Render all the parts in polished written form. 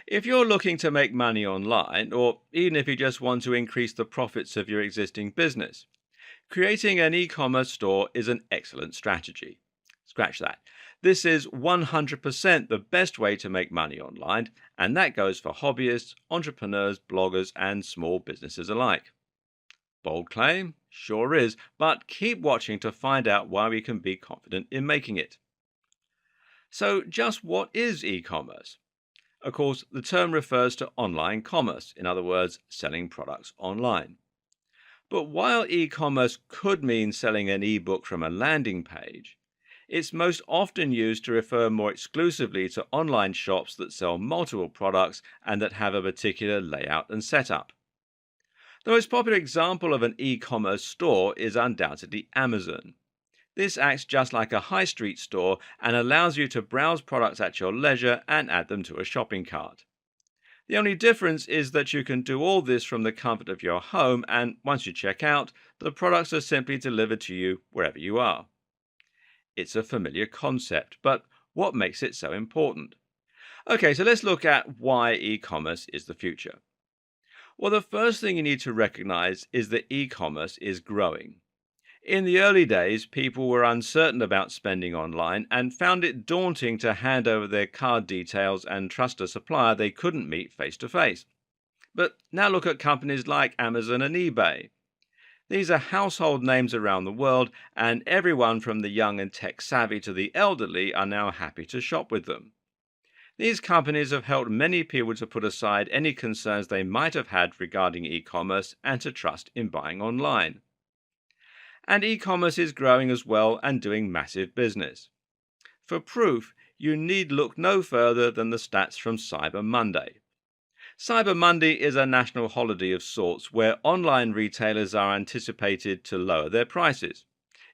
If you're looking to make money online, or even if you just want to increase the profits of your existing business, creating an e commerce store is an excellent strategy. Scratch that. This is 100% the best way to make money online, and that goes for hobbyists, entrepreneurs, bloggers, and small businesses alike. Bold claim? Sure is, but keep watching to find out why we can be confident in making it. So, just what is e commerce? Of course, the term refers to online commerce, in other words, selling products online. But while e commerce could mean selling an ebook from a landing page, it's most often used to refer more exclusively to online shops that sell multiple products and that have a particular layout and setup. The most popular example of an e commerce store is undoubtedly Amazon. This acts just like a high street store and allows you to browse products at your leisure and add them to a shopping cart. The only difference is that you can do all this from the comfort of your home, and once you check out, the products are simply delivered to you wherever you are. It's a familiar concept, but what makes it so important? Okay, so let's look at why e commerce is the future. Well, the first thing you need to recognize is that e commerce is growing. In the early days, people were uncertain about spending online and found it daunting to hand over their card details and trust a supplier they couldn't meet face to face. But now look at companies like Amazon and eBay. These are household names around the world, and everyone from the young and tech savvy to the elderly are now happy to shop with them. These companies have helped many people to put aside any concerns they might have had regarding e commerce and to trust in buying online. And e commerce is growing as well and doing massive business. For proof, you need look no further than the stats from Cyber Monday. Cyber Monday is a national holiday of sorts where online retailers are anticipated to lower their prices.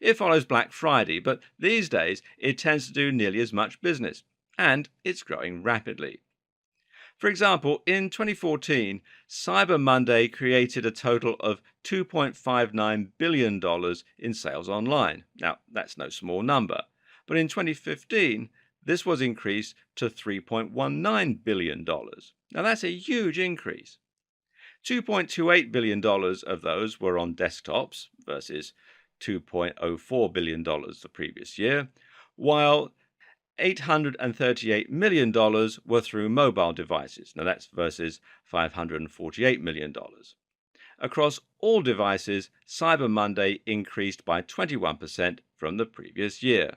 It follows Black Friday, but these days it tends to do nearly as much business, and it's growing rapidly. For example, in 2014, Cyber Monday created a total of $2.59 billion in sales online. Now, that's no small number. But in 2015, this was increased to $3.19 billion. Now, that's a huge increase. $2.28 billion of those were on desktops versus $2.04 billion the previous year, while $838 million were through mobile devices. Now that's versus $548 million. Across all devices, Cyber Monday increased by 21% from the previous year.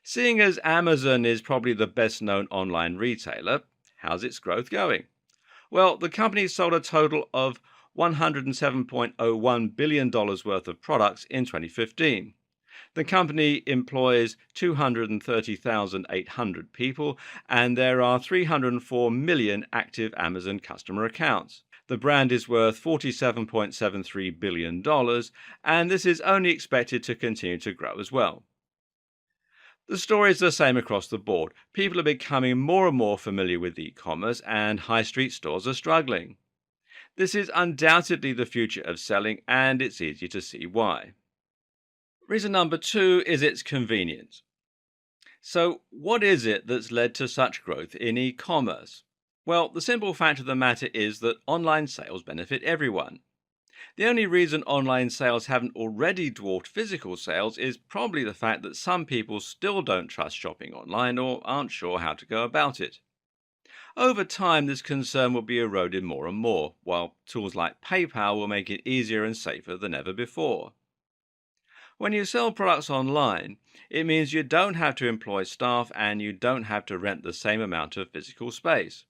Seeing as Amazon is probably the best known online retailer, how's its growth going? Well, the company sold a total of $107.01 billion worth of products in 2015. The company employs 230,800 people, and there are 304 million active Amazon customer accounts. The brand is worth $47.73 billion, and this is only expected to continue to grow as well. The story is the same across the board. People are becoming more and more familiar with e commerce, and high street stores are struggling. This is undoubtedly the future of selling, and it's easy to see why. Reason number two is its convenience. So, what is it that's led to such growth in e commerce? Well, the simple fact of the matter is that online sales benefit everyone. The only reason online sales haven't already dwarfed physical sales is probably the fact that some people still don't trust shopping online or aren't sure how to go about it. Over time, this concern will be eroded more and more, while tools like PayPal will make it easier and safer than ever before. When you sell products online, it means you don't have to employ staff and you don't have to rent the same amount of physical space.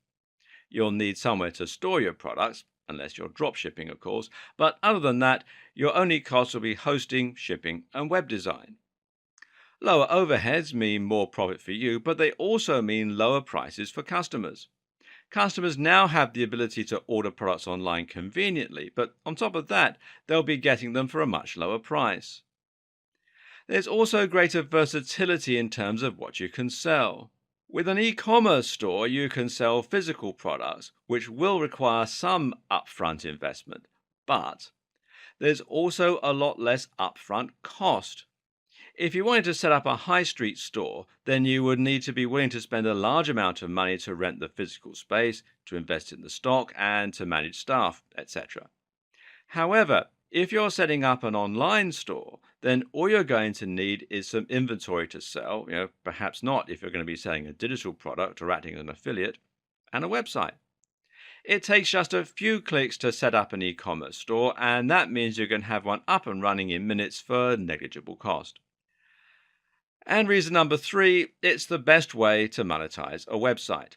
You'll need somewhere to store your products, unless you're drop shipping, of course, but other than that, your only costs will be hosting, shipping, and web design. Lower overheads mean more profit for you, but they also mean lower prices for customers. Customers now have the ability to order products online conveniently, but on top of that, they'll be getting them for a much lower price. There's also greater versatility in terms of what you can sell. With an e-commerce store, you can sell physical products, which will require some upfront investment, but there's also a lot less upfront cost. If you wanted to set up a high street store, then you would need to be willing to spend a large amount of money to rent the physical space, to invest in the stock, and to manage staff, etc. However, if you're setting up an online store, then all you're going to need is some inventory to sell, perhaps not if you're going to be selling a digital product or acting as an affiliate, and a website. It takes just a few clicks to set up an e-commerce store, and that means you can have one up and running in minutes for negligible cost. And reason number three, it's the best way to monetize a website.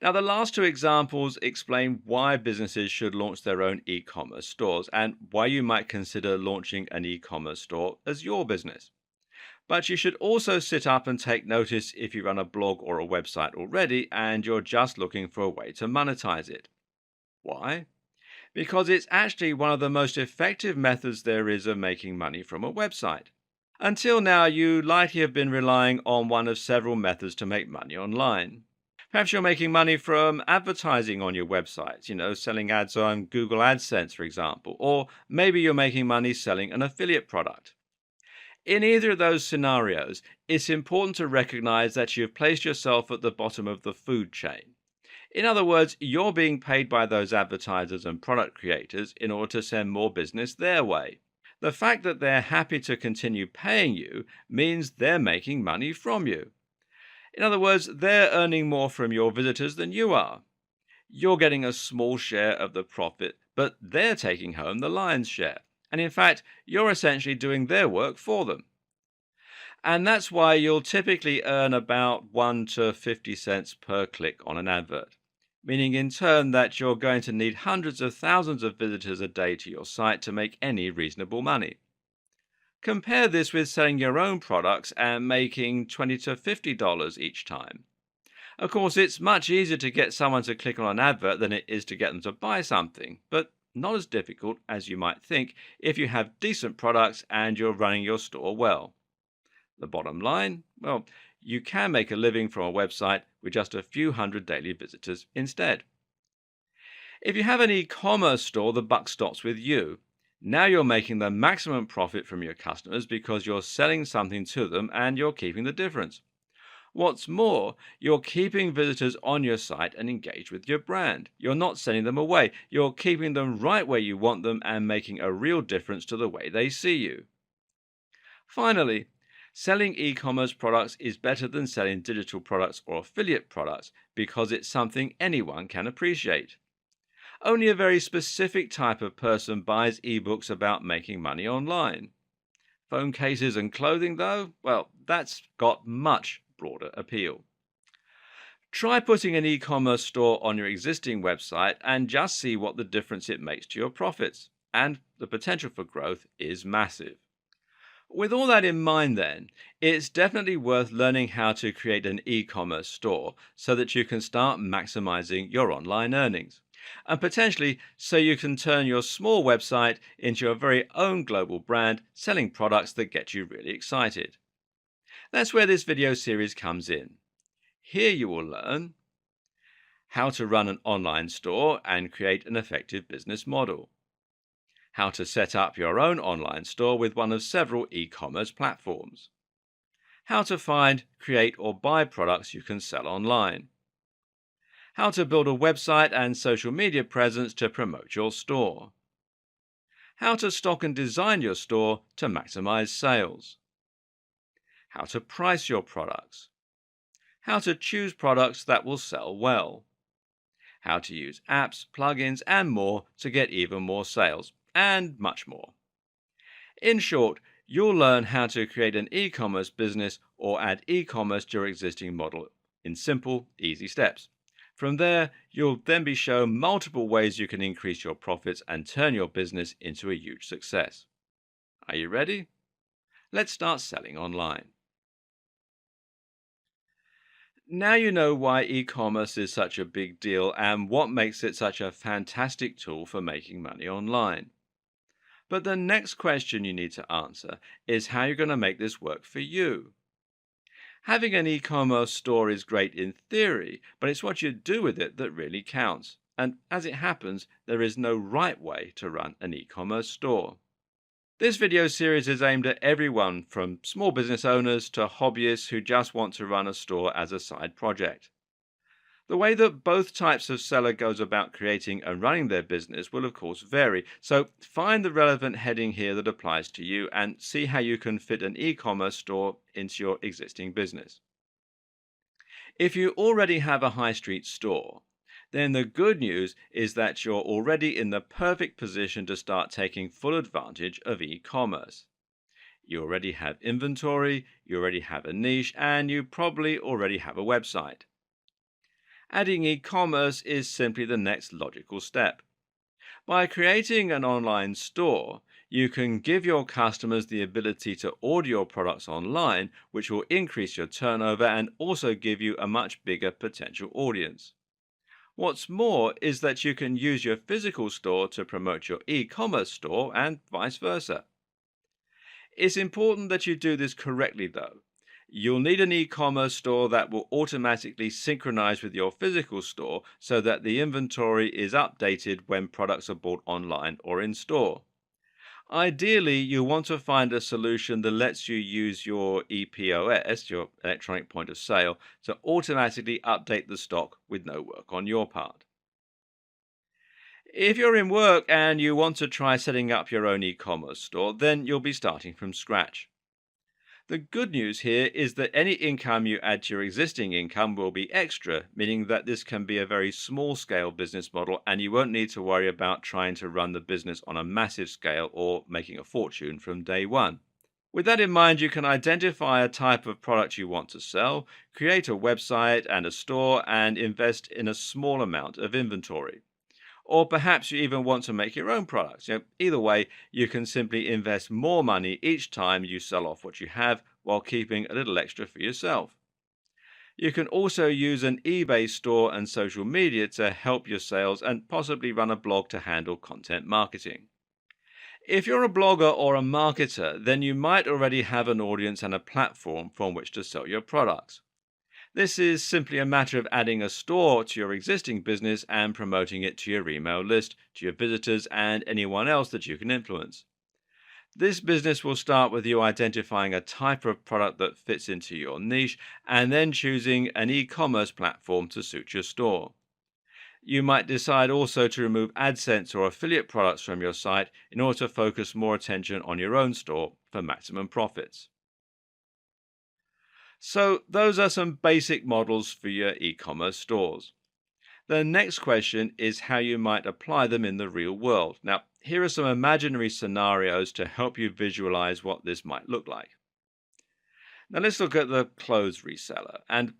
Now, the last two examples explain why businesses should launch their own e commerce stores and why you might consider launching an e commerce store as your business. But you should also sit up and take notice if you run a blog or a website already and you're just looking for a way to monetize it. Why? Because it's actually one of the most effective methods there is of making money from a website. Until now, you likely have been relying on one of several methods to make money online. Perhaps you're making money from advertising on your website, selling ads on Google AdSense, for example, or maybe you're making money selling an affiliate product. In either of those scenarios, it's important to recognize that you've placed yourself at the bottom of the food chain. In other words, you're being paid by those advertisers and product creators in order to send more business their way. The fact that they're happy to continue paying you means they're making money from you. In other words, they're earning more from your visitors than you are. You're getting a small share of the profit, but they're taking home the lion's share. And in fact, you're essentially doing their work for them. And that's why you'll typically earn about 1 to 50 cents per click on an advert, meaning in turn that you're going to need hundreds of thousands of visitors a day to your site to make any reasonable money. Compare this with selling your own products and making $20 to $50 each time. Of course, it's much easier to get someone to click on an advert than it is to get them to buy something, but not as difficult as you might think if you have decent products and you're running your store well. The bottom line? Well, you can make a living from a website with just a few hundred daily visitors instead. If you have an e-commerce store, the buck stops with you. Now you're making the maximum profit from your customers because you're selling something to them and you're keeping the difference. What's more, you're keeping visitors on your site and engaged with your brand. You're not sending them away. You're keeping them right where you want them and making a real difference to the way they see you. Finally, selling e-commerce products is better than selling digital products or affiliate products because it's something anyone can appreciate. Only a very specific type of person buys ebooks about making money online. Phone cases and clothing, though, well, that's got much broader appeal. Try putting an e-commerce store on your existing website and just see what the difference it makes to your profits. And the potential for growth is massive. With all that in mind, then, it's definitely worth learning how to create an e-commerce store so that you can start maximizing your online earnings. And potentially so you can turn your small website into your very own global brand selling products that get you really excited. That's where this video series comes in. Here you will learn how to run an online store and create an effective business model, how to set up your own online store with one of several e-commerce platforms, how to find, create, or buy products you can sell online, how to build a website and social media presence to promote your store, how to stock and design your store to maximize sales, how to price your products, how to choose products that will sell well, how to use apps, plugins, and more to get even more sales, and much more. In short, you'll learn how to create an e-commerce business or add e-commerce to your existing model in simple, easy steps. From there, you'll then be shown multiple ways you can increase your profits and turn your business into a huge success. Are you ready? Let's start selling online. Now you know why e-commerce is such a big deal and what makes it such a fantastic tool for making money online. But the next question you need to answer is how you're going to make this work for you. Having an e-commerce store is great in theory, but it's what you do with it that really counts. And as it happens, there is no right way to run an e-commerce store. This video series is aimed at everyone from small business owners to hobbyists who just want to run a store as a side project. The way that both types of seller goes about creating and running their business will of course vary, so find the relevant heading here that applies to you and see how you can fit an e-commerce store into your existing business. If you already have a high street store, then the good news is that you're already in the perfect position to start taking full advantage of e-commerce. You already have inventory, you already have a niche, and you probably already have a website. Adding e-commerce is simply the next logical step. By creating an online store, you can give your customers the ability to order your products online, which will increase your turnover and also give you a much bigger potential audience. What's more is that you can use your physical store to promote your e-commerce store and vice versa. It's important that you do this correctly though. You'll need an e-commerce store that will automatically synchronize with your physical store so that the inventory is updated when products are bought online or in store. Ideally, you want to find a solution that lets you use your EPOS, your electronic point of sale, to automatically update the stock with no work on your part. If you're in work and you want to try setting up your own e-commerce store, then you'll be starting from scratch. The good news here is that any income you add to your existing income will be extra, meaning that this can be a very small scale business model and you won't need to worry about trying to run the business on a massive scale or making a fortune from day one. With that in mind, you can identify a type of product you want to sell, create a website and a store, and invest in a small amount of inventory. Or perhaps you even want to make your own products. Either way, you can simply invest more money each time you sell off what you have while keeping a little extra for yourself. You can also use an eBay store and social media to help your sales and possibly run a blog to handle content marketing. If you're a blogger or a marketer, then you might already have an audience and a platform from which to sell your products. This is simply a matter of adding a store to your existing business and promoting it to your email list, to your visitors, and anyone else that you can influence. This business will start with you identifying a type of product that fits into your niche and then choosing an e-commerce platform to suit your store. You might decide also to remove AdSense or affiliate products from your site in order to focus more attention on your own store for maximum profits. So those are some basic models for your e-commerce stores. The next question is how you might apply them in the real world. Now, here are some imaginary scenarios to help you visualize what this might look like. Now let's look at the clothes reseller. And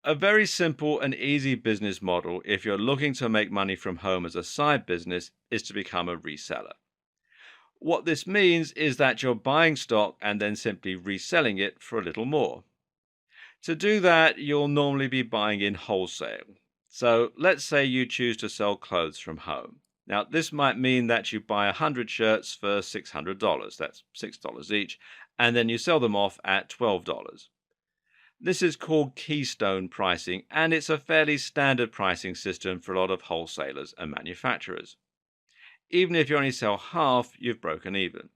a very simple and easy business model if you're looking to make money from home as a side business is to become a reseller. What this means is that you're buying stock and then simply reselling it for a little more. To do that, you'll normally be buying in wholesale. So let's say you choose to sell clothes from home. Now, this might mean that you buy 100 shirts for $600, that's $6 each, and then you sell them off at $12. This is called keystone pricing, and it's a fairly standard pricing system for a lot of wholesalers and manufacturers. Even if you only sell half, you've broken even.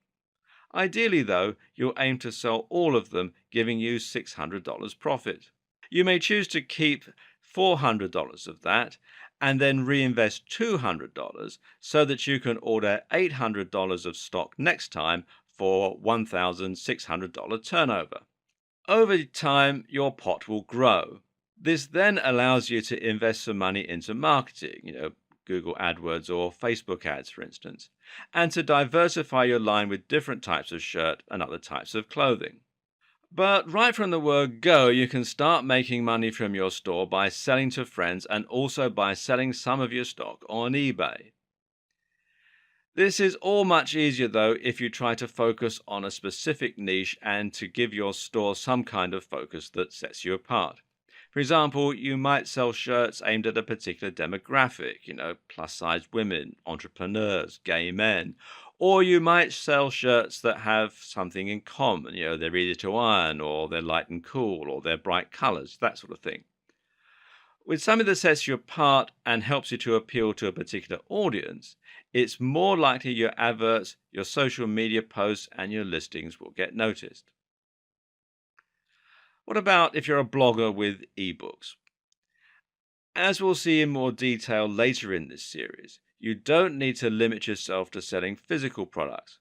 Ideally, though, you'll aim to sell all of them, giving you $600 profit. You may choose to keep $400 of that and then reinvest $200 so that you can order $800 of stock next time for $1,600 turnover. Over time, your pot will grow. This then allows you to invest some money into marketing, Google AdWords or Facebook ads, for instance, and to diversify your line with different types of shirt and other types of clothing. But right from the word go, you can start making money from your store by selling to friends and also by selling some of your stock on eBay. This is all much easier though if you try to focus on a specific niche and to give your store some kind of focus that sets you apart. For example, you might sell shirts aimed at a particular demographic, plus-size women, entrepreneurs, gay men. Or you might sell shirts that have something in common, they're easy to iron, or they're light and cool, or they're bright colors, that sort of thing. With something that sets you apart and helps you to appeal to a particular audience, it's more likely your adverts, your social media posts, and your listings will get noticed. What about if you're a blogger with ebooks? As we'll see in more detail later in this series, you don't need to limit yourself to selling physical products.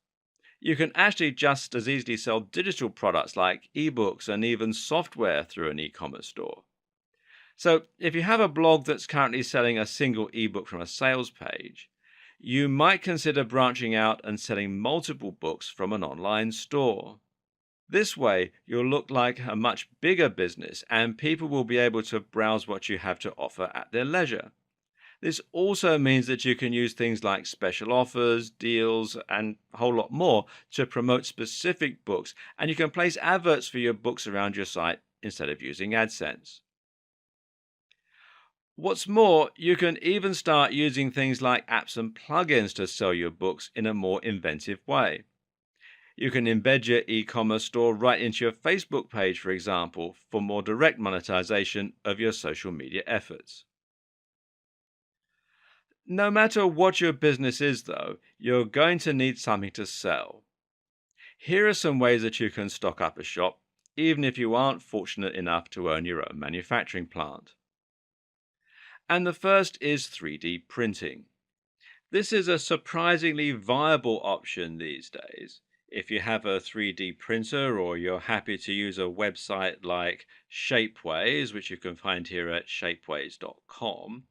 You can actually just as easily sell digital products like ebooks and even software through an e commerce store. So, if you have a blog that's currently selling a single ebook from a sales page, you might consider branching out and selling multiple books from an online store. This way, you'll look like a much bigger business and people will be able to browse what you have to offer at their leisure. This also means that you can use things like special offers, deals, and a whole lot more to promote specific books, and you can place adverts for your books around your site instead of using AdSense. What's more, you can even start using things like apps and plugins to sell your books in a more inventive way. You can embed your e commerce store right into your Facebook page, for example, for more direct monetization of your social media efforts. No matter what your business is, though, you're going to need something to sell. Here are some ways that you can stock up a shop, even if you aren't fortunate enough to own your own manufacturing plant. And the first is 3D printing. This is a surprisingly viable option these days. If you have a 3D printer or you're happy to use a website like Shapeways, which you can find here at shapeways.com,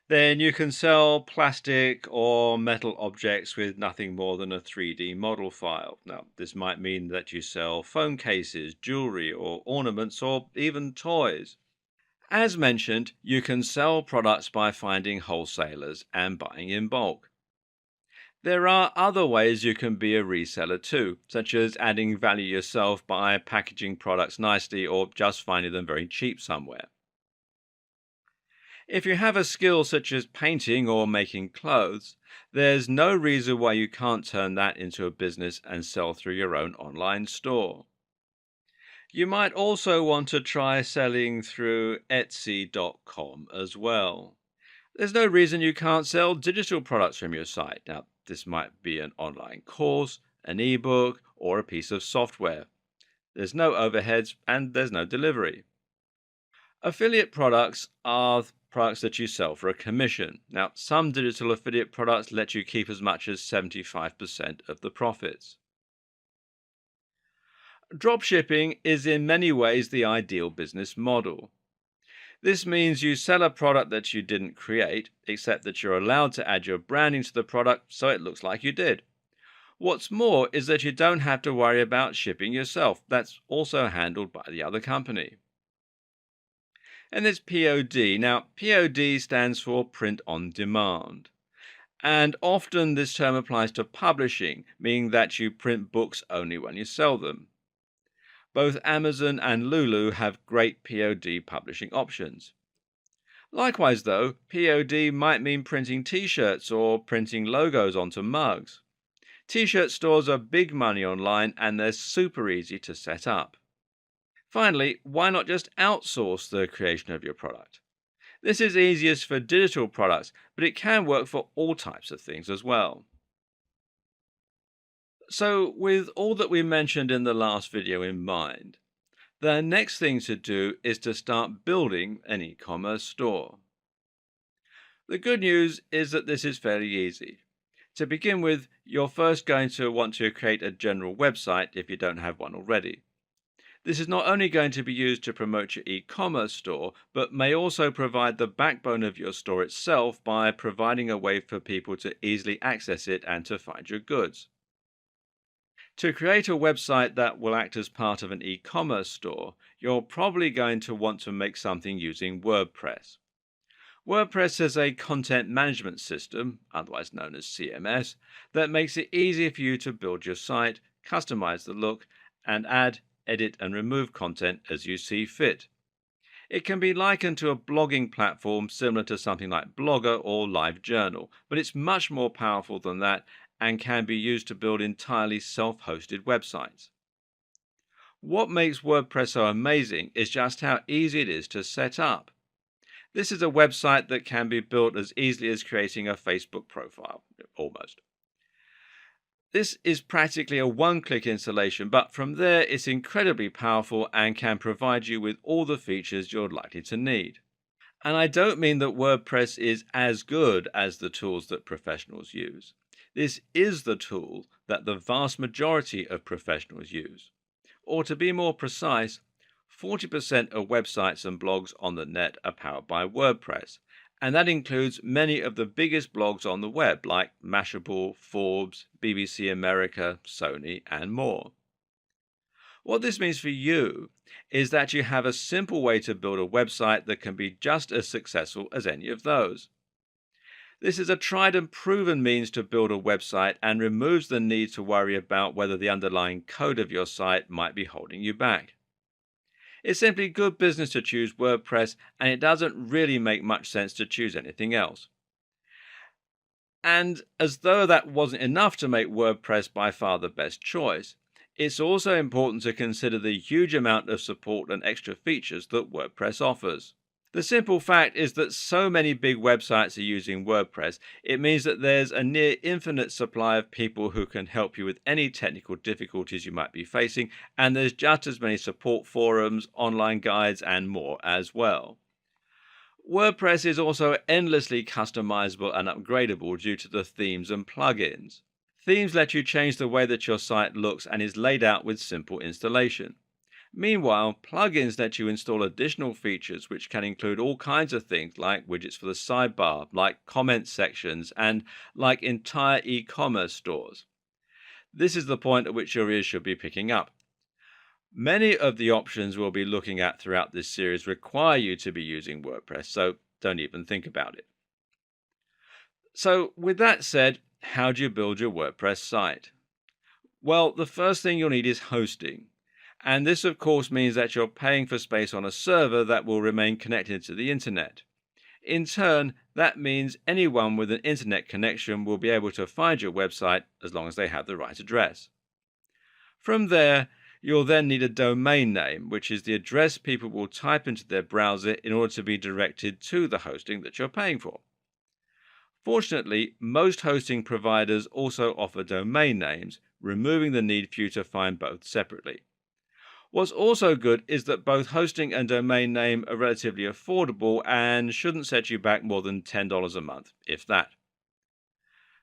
then you can sell plastic or metal objects with nothing more than a 3D model file. Now, this might mean that you sell phone cases, jewelry, or ornaments, or even toys. As mentioned, you can sell products by finding wholesalers and buying in bulk. There are other ways you can be a reseller too, such as adding value yourself by packaging products nicely or just finding them very cheap somewhere. If you have a skill such as painting or making clothes, there's no reason why you can't turn that into a business and sell through your own online store. You might also want to try selling through Etsy.com as well. There's no reason you can't sell digital products from your site. Now, this might be an online course, an ebook, or a piece of software. There's no overheads and there's no delivery. Affiliate products are products that you sell for a commission. Now, some digital affiliate products let you keep as much as 75% of the profits. Dropshipping is in many ways the ideal business model. This means you sell a product that you didn't create, except that you're allowed to add your branding to the product so it looks like you did. What's more is that you don't have to worry about shipping yourself. That's also handled by the other company. And there's POD. Now, POD stands for print on demand. And often this term applies to publishing, meaning that you print books only when you sell them. Both Amazon and Lulu have great POD publishing options. Likewise, though, POD might mean printing t shirts or printing logos onto mugs. T shirt stores are big money online and they're super easy to set up. Finally, why not just outsource the creation of your product? This is easiest for digital products, but it can work for all types of things as well. So, with all that we mentioned in the last video in mind, the next thing to do is to start building an e commerce store. The good news is that this is fairly easy. To begin with, you're first going to want to create a general website if you don't have one already. This is not only going to be used to promote your e commerce store, but may also provide the backbone of your store itself by providing a way for people to easily access it and to find your goods. To create a website that will act as part of an e commerce store, you're probably going to want to make something using WordPress. WordPress is a content management system, otherwise known as CMS, that makes it easy for you to build your site, customize the look, and add, edit, and remove content as you see fit. It can be likened to a blogging platform similar to something like Blogger or LiveJournal, but it's much more powerful than that and can be used to build entirely self-hosted websites. What makes WordPress so amazing is just how easy it is to set up. This is a website that can be built as easily as creating a Facebook profile, almost. This is practically a one-click installation, but from there it's incredibly powerful and can provide you with all the features you're likely to need. And I don't mean that WordPress is as good as the tools that professionals use. This is the tool that the vast majority of professionals use. Or to be more precise, 40% of websites and blogs on the net are powered by WordPress. And that includes many of the biggest blogs on the web like Mashable, Forbes, BBC America, Sony, and more. What this means for you is that you have a simple way to build a website that can be just as successful as any of those. This is a tried and proven means to build a website and removes the need to worry about whether the underlying code of your site might be holding you back. It's simply good business to choose WordPress, and it doesn't really make much sense to choose anything else. And as though that wasn't enough to make WordPress by far the best choice, it's also important to consider the huge amount of support and extra features that WordPress offers. The simple fact is that so many big websites are using WordPress, it means that there's a near infinite supply of people who can help you with any technical difficulties you might be facing, and there's just as many support forums, online guides, and more as well. WordPress is also endlessly customizable and upgradable due to the themes and plugins. Themes let you change the way that your site looks and is laid out with simple installation. Meanwhile, plugins let you install additional features which can include all kinds of things like widgets for the sidebar, like comment sections, and like entire e-commerce stores. This is the point at which your ears should be picking up. Many of the options we'll be looking at throughout this series require you to be using WordPress, so don't even think about it. So, with that said, how do you build your WordPress site? Well, the first thing you'll need is hosting. And this, of course, means that you're paying for space on a server that will remain connected to the internet. In turn, that means anyone with an internet connection will be able to find your website as long as they have the right address. From there, you'll then need a domain name, which is the address people will type into their browser in order to be directed to the hosting that you're paying for. Fortunately, most hosting providers also offer domain names, removing the need for you to find both separately. What's also good is that both hosting and domain name are relatively affordable and shouldn't set you back more than $10 a month, if that.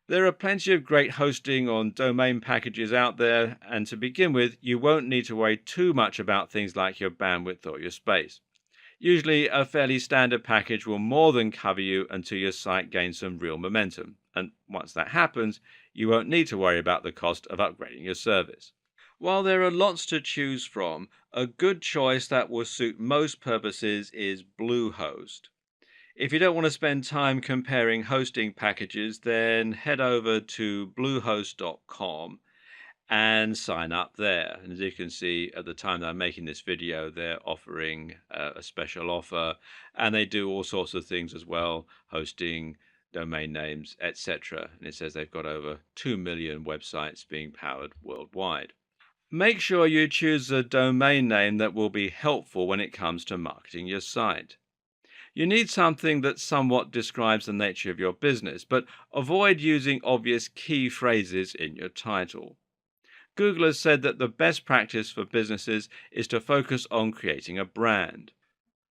There are plenty of great hosting on domain packages out there, and to begin with, you won't need to worry too much about things like your bandwidth or your space. Usually, a fairly standard package will more than cover you until your site gains some real momentum, and once that happens, you won't need to worry about the cost of upgrading your service. While there are lots to choose from, a good choice that will suit most purposes is Bluehost. If you don't want to spend time comparing hosting packages, then head over to bluehost.com and sign up there. And as you can see, at the time that I'm making this video, they're offering a special offer, and they do all sorts of things as well, hosting, domain names, etc. And it says they've got over 2 million websites being powered worldwide. Make sure you choose a domain name that will be helpful when it comes to marketing your site. You need something that somewhat describes the nature of your business, but avoid using obvious key phrases in your title. Google has said that the best practice for businesses is to focus on creating a brand.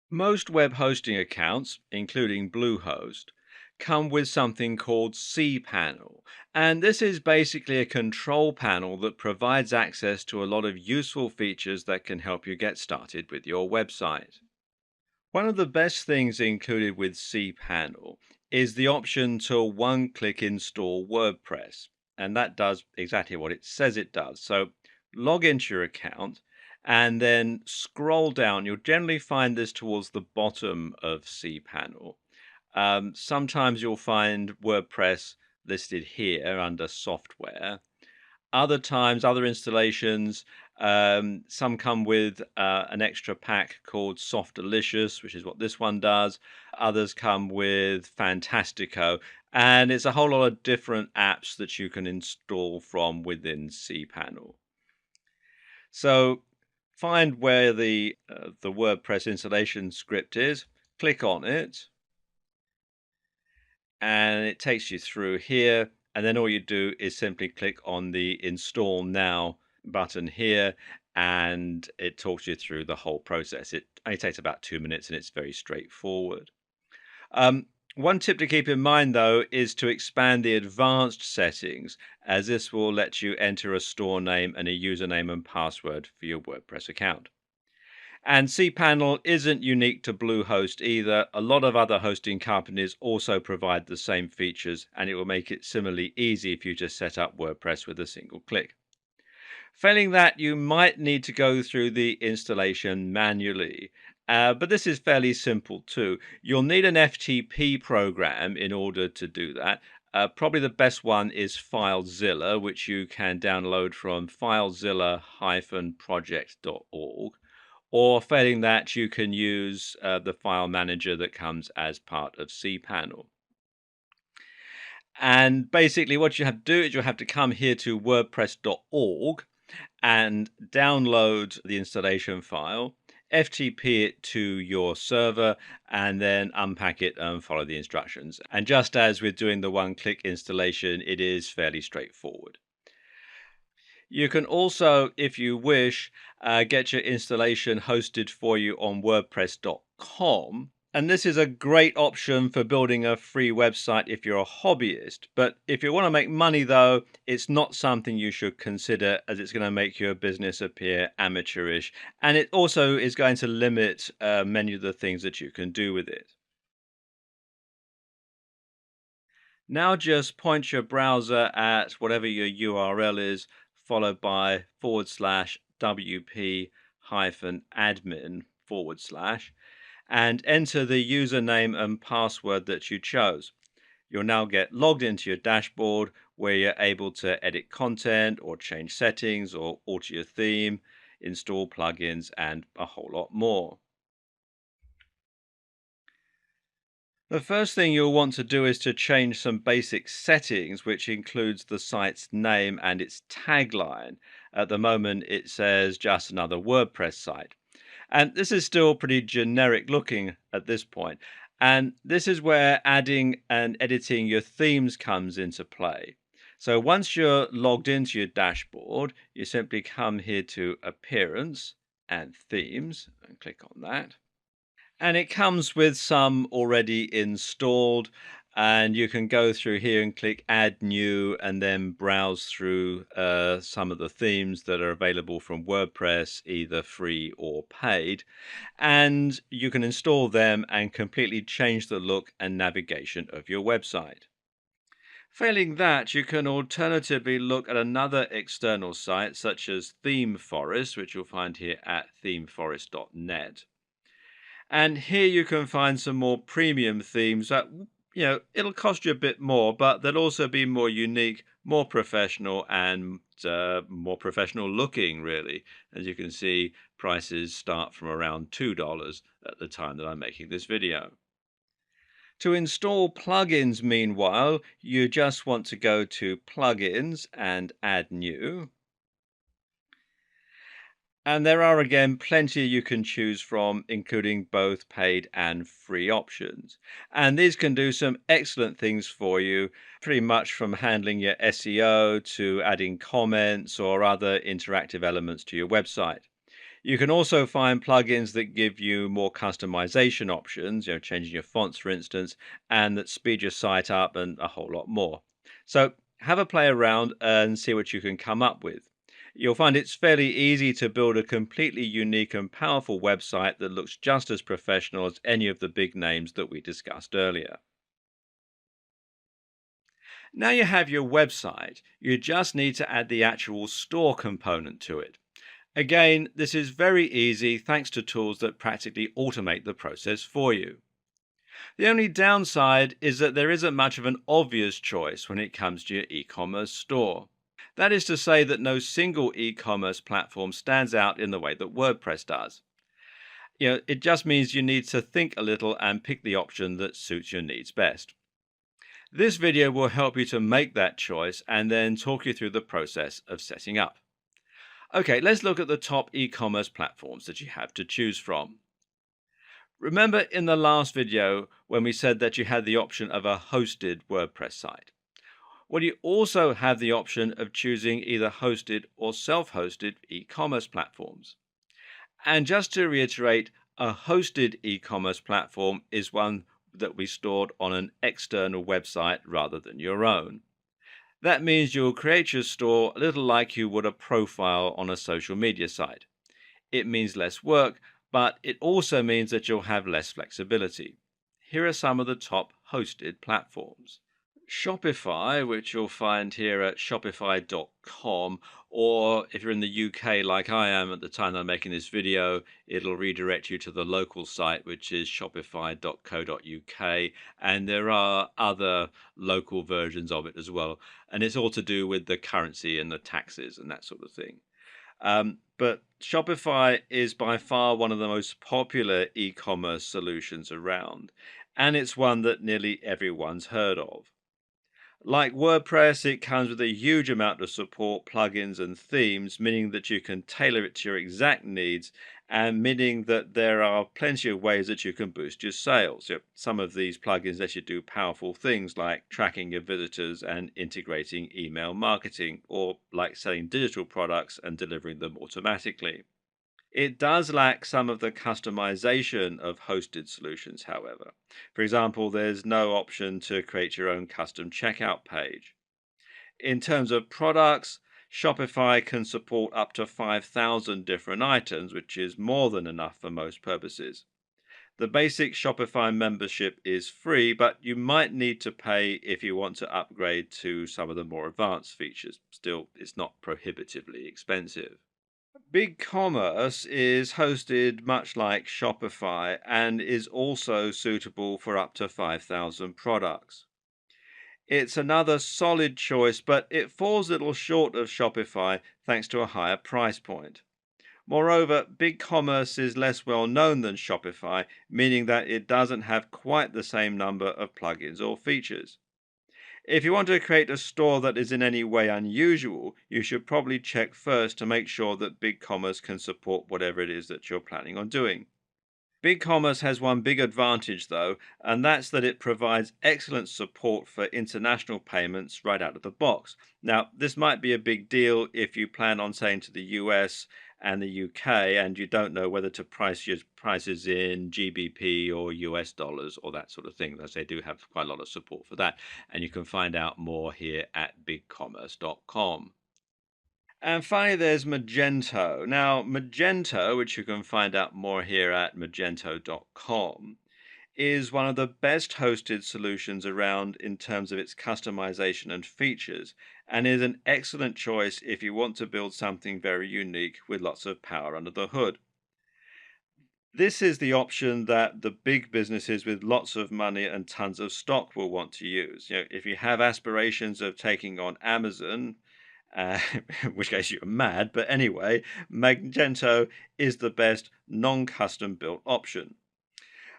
Most web hosting accounts, including Bluehost, come with something called cPanel, and this is basically a control panel that provides access to a lot of useful features that can help you get started with your website. One of the best things included with cPanel is the option to one-click install WordPress, and that does exactly what it says it does. So log into your account and then scroll down. You'll generally find this towards the bottom of cPanel. Sometimes you'll find WordPress listed here under software. Other times, other installations, some come with an extra pack called Softalicious, which is what this one does. Others come with Fantastico, and it's a whole lot of different apps that you can install from within cPanel. So find where the WordPress installation script is, click on it, and it takes you through here. And then all you do is simply click on the Install Now button here, and it talks you through the whole process. It only takes about 2 minutes, and it's very straightforward. Um, One tip to keep in mind, though, is to expand the advanced settings, as this will let you enter a store name and a username and password for your WordPress account. And cPanel isn't unique to Bluehost either. A lot of other hosting companies also provide the same features, and it will make it similarly easy for you to set up WordPress with a single click. Failing that, you might need to go through the installation manually. But this is fairly simple too. You'll need an FTP program in order to do that. Probably the best one is FileZilla, which you can download from filezilla-project.org. Or failing that, you can use the file manager that comes as part of cPanel. And basically, what you have to do is you have to come here to wordpress.org and download the installation file, FTP it to your server, and then unpack it and follow the instructions. And just as with doing the one-click installation, it is fairly straightforward. You can also, if you wish, get your installation hosted for you on WordPress.com. And this is a great option for building a free website if you're a hobbyist. But if you want to make money, though, it's not something you should consider, as it's going to make your business appear amateurish. And it also is going to limit many of the things that you can do with it. Now just point your browser at whatever your URL is, followed by /wp-admin/ and enter the username and password that you chose. You'll now get logged into your dashboard where you're able to edit content or change settings or alter your theme, install plugins, and a whole lot more. The first thing you'll want to do is to change some basic settings, which includes the site's name and its tagline. At the moment, it says just another WordPress site. And this is still pretty generic looking at this point. And this is where adding and editing your themes comes into play. So once you're logged into your dashboard, you simply come here to Appearance and Themes and click on that. And it comes with some already installed, and you can go through here and click Add New and then browse through some of the themes that are available from WordPress, either free or paid. And you can install them and completely change the look and navigation of your website. Failing that, you can alternatively look at another external site such as ThemeForest, which you'll find here at themeforest.net. And here you can find some more premium themes that, it'll cost you a bit more, but they'll also be more unique, more professional, and more professional looking, really. As you can see, prices start from around $2 at the time that I'm making this video. To install plugins, meanwhile, you just want to go to Plugins and Add New. And there are again plenty you can choose from, including both paid and free options. And these can do some excellent things for you, pretty much from handling your SEO to adding comments or other interactive elements to your website. You can also find plugins that give you more customization options, changing your fonts, for instance, and that speed your site up and a whole lot more. So have a play around and see what you can come up with. You'll find it's fairly easy to build a completely unique and powerful website that looks just as professional as any of the big names that we discussed earlier. Now you have your website, you just need to add the actual store component to it. Again, this is very easy thanks to tools that practically automate the process for you. The only downside is that there isn't much of an obvious choice when it comes to your e-commerce store. That is to say that no single e-commerce platform stands out in the way that WordPress does. It just means you need to think a little and pick the option that suits your needs best. This video will help you to make that choice and then talk you through the process of setting up. Okay, let's look at the top e-commerce platforms that you have to choose from. Remember in the last video when we said that you had the option of a hosted WordPress site? Well, you also have the option of choosing either hosted or self-hosted e-commerce platforms. And just to reiterate, a hosted e-commerce platform is one that we stored on an external website rather than your own. That means you'll create your store a little like you would a profile on a social media site. It means less work, but it also means that you'll have less flexibility. Here are some of the top hosted platforms. Shopify, which you'll find here at shopify.com, or if you're in the UK like I am at the time I'm making this video, it'll redirect you to the local site, which is shopify.co.uk, and there are other local versions of it as well. And it's all to do with the currency and the taxes and that sort of thing. But Shopify is by far one of the most popular e commerce solutions around, and it's one that nearly everyone's heard of. Like WordPress, it comes with a huge amount of support, plugins, and themes, meaning that you can tailor it to your exact needs, and meaning that there are plenty of ways that you can boost your sales. Some of these plugins let you do powerful things like tracking your visitors and integrating email marketing, or like selling digital products and delivering them automatically. It does lack some of the customization of hosted solutions, however. For example, there's no option to create your own custom checkout page. In terms of products, Shopify can support up to 5,000 different items, which is more than enough for most purposes. The basic Shopify membership is free, but you might need to pay if you want to upgrade to some of the more advanced features. Still, it's not prohibitively expensive. BigCommerce is hosted much like Shopify and is also suitable for up to 5,000 products. It's another solid choice, but it falls a little short of Shopify thanks to a higher price point. Moreover, BigCommerce is less well known than Shopify, meaning that it doesn't have quite the same number of plugins or features. If you want to create a store that is in any way unusual, you should probably check first to make sure that BigCommerce can support whatever it is that you're planning on doing. BigCommerce has one big advantage though, and that's that it provides excellent support for international payments right out of the box. Now, this might be a big deal if you plan on selling to the US and the UK and you don't know whether to price your prices in GBP or US dollars or that sort of thing, as they do have quite a lot of support for that. And you can find out more here at bigcommerce.com. And finally, there's Magento. Now, Magento, which you can find out more here at magento.com, is one of the best hosted solutions around in terms of its customization and features, and is an excellent choice if you want to build something very unique with lots of power under the hood. This is the option that the big businesses with lots of money and tons of stock will want to use. If you have aspirations of taking on Amazon, uh, in which case you're mad, but anyway, Magento is the best non-custom built option.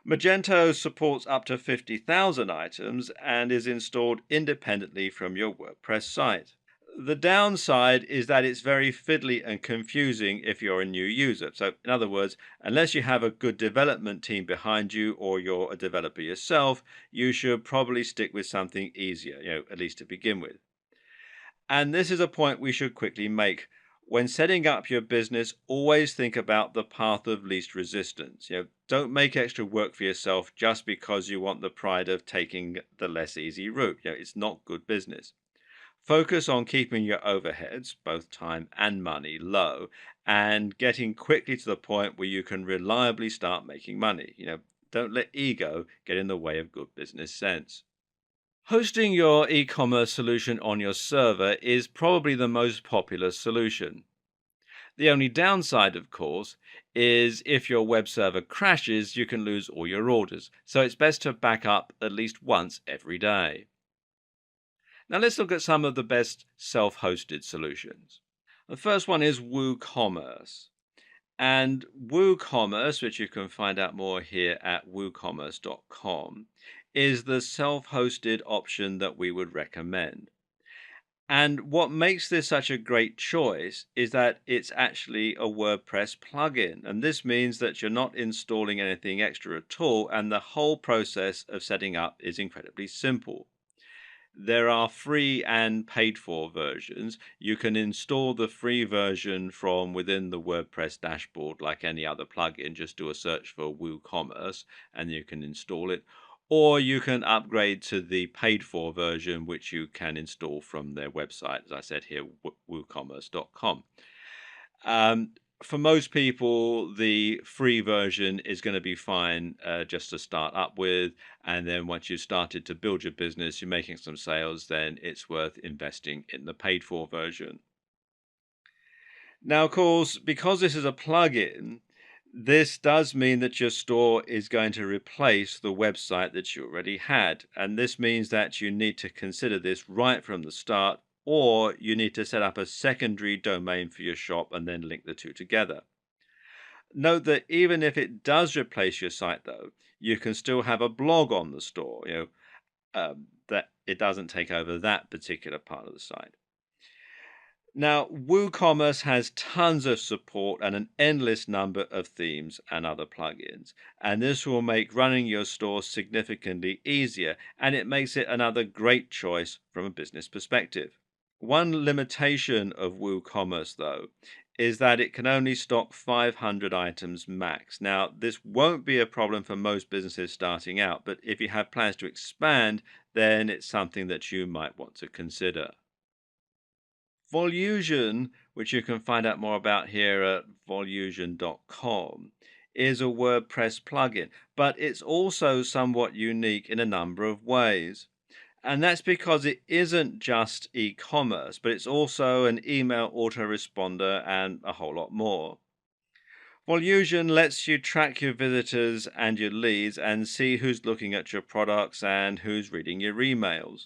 Magento supports up to 50,000 items and is installed independently from your WordPress site. The downside is that it's very fiddly and confusing if you're a new user. So, in other words, unless you have a good development team behind you or you're a developer yourself, you should probably stick with something easier, at least to begin with. And this is a point we should quickly make. When setting up your business, always think about the path of least resistance. Don't make extra work for yourself just because you want the pride of taking the less easy route. It's not good business. Focus on keeping your overheads, both time and money, low and getting quickly to the point where you can reliably start making money. Don't let ego get in the way of good business sense. Hosting your e commerce solution on your server is probably the most popular solution. The only downside, of course, is if your web server crashes, you can lose all your orders. So it's best to back up at least once every day. Now let's look at some of the best self-hosted solutions. The first one is WooCommerce. And WooCommerce, which you can find out more here at woocommerce.com, is the self-hosted option that we would recommend. And what makes this such a great choice is that it's actually a WordPress plugin. And this means that you're not installing anything extra at all, and the whole process of setting up is incredibly simple. There are free and paid for versions. You can install the free version from within the WordPress dashboard like any other plugin. Just do a search for WooCommerce and you can install it. Or you can upgrade to the paid for version, which you can install from their website, as I said here, woocommerce.com. Um, for most people, the free version is going to be fine just to start up with. And then once you've started to build your business, you're making some sales, then it's worth investing in the paid for version. Now, of course, because this is a plugin, this does mean that your store is going to replace the website that you already had. And this means that you need to consider this right from the start, or you need to set up a secondary domain for your shop and then link the two together. Note that even if it does replace your site, though, you can still have a blog on the store, that it doesn't take over that particular part of the site. Now, WooCommerce has tons of support and an endless number of themes and other plugins. And this will make running your store significantly easier, and it makes it another great choice from a business perspective. One limitation of WooCommerce, though, is that it can only stock 500 items max. Now, this won't be a problem for most businesses starting out, but if you have plans to expand, then it's something that you might want to consider. Volusion, which you can find out more about here at volusion.com, is a WordPress plugin, but it's also somewhat unique in a number of ways. And that's because it isn't just e-commerce, but it's also an email autoresponder and a whole lot more. Volusion lets you track your visitors and your leads and see who's looking at your products and who's reading your emails.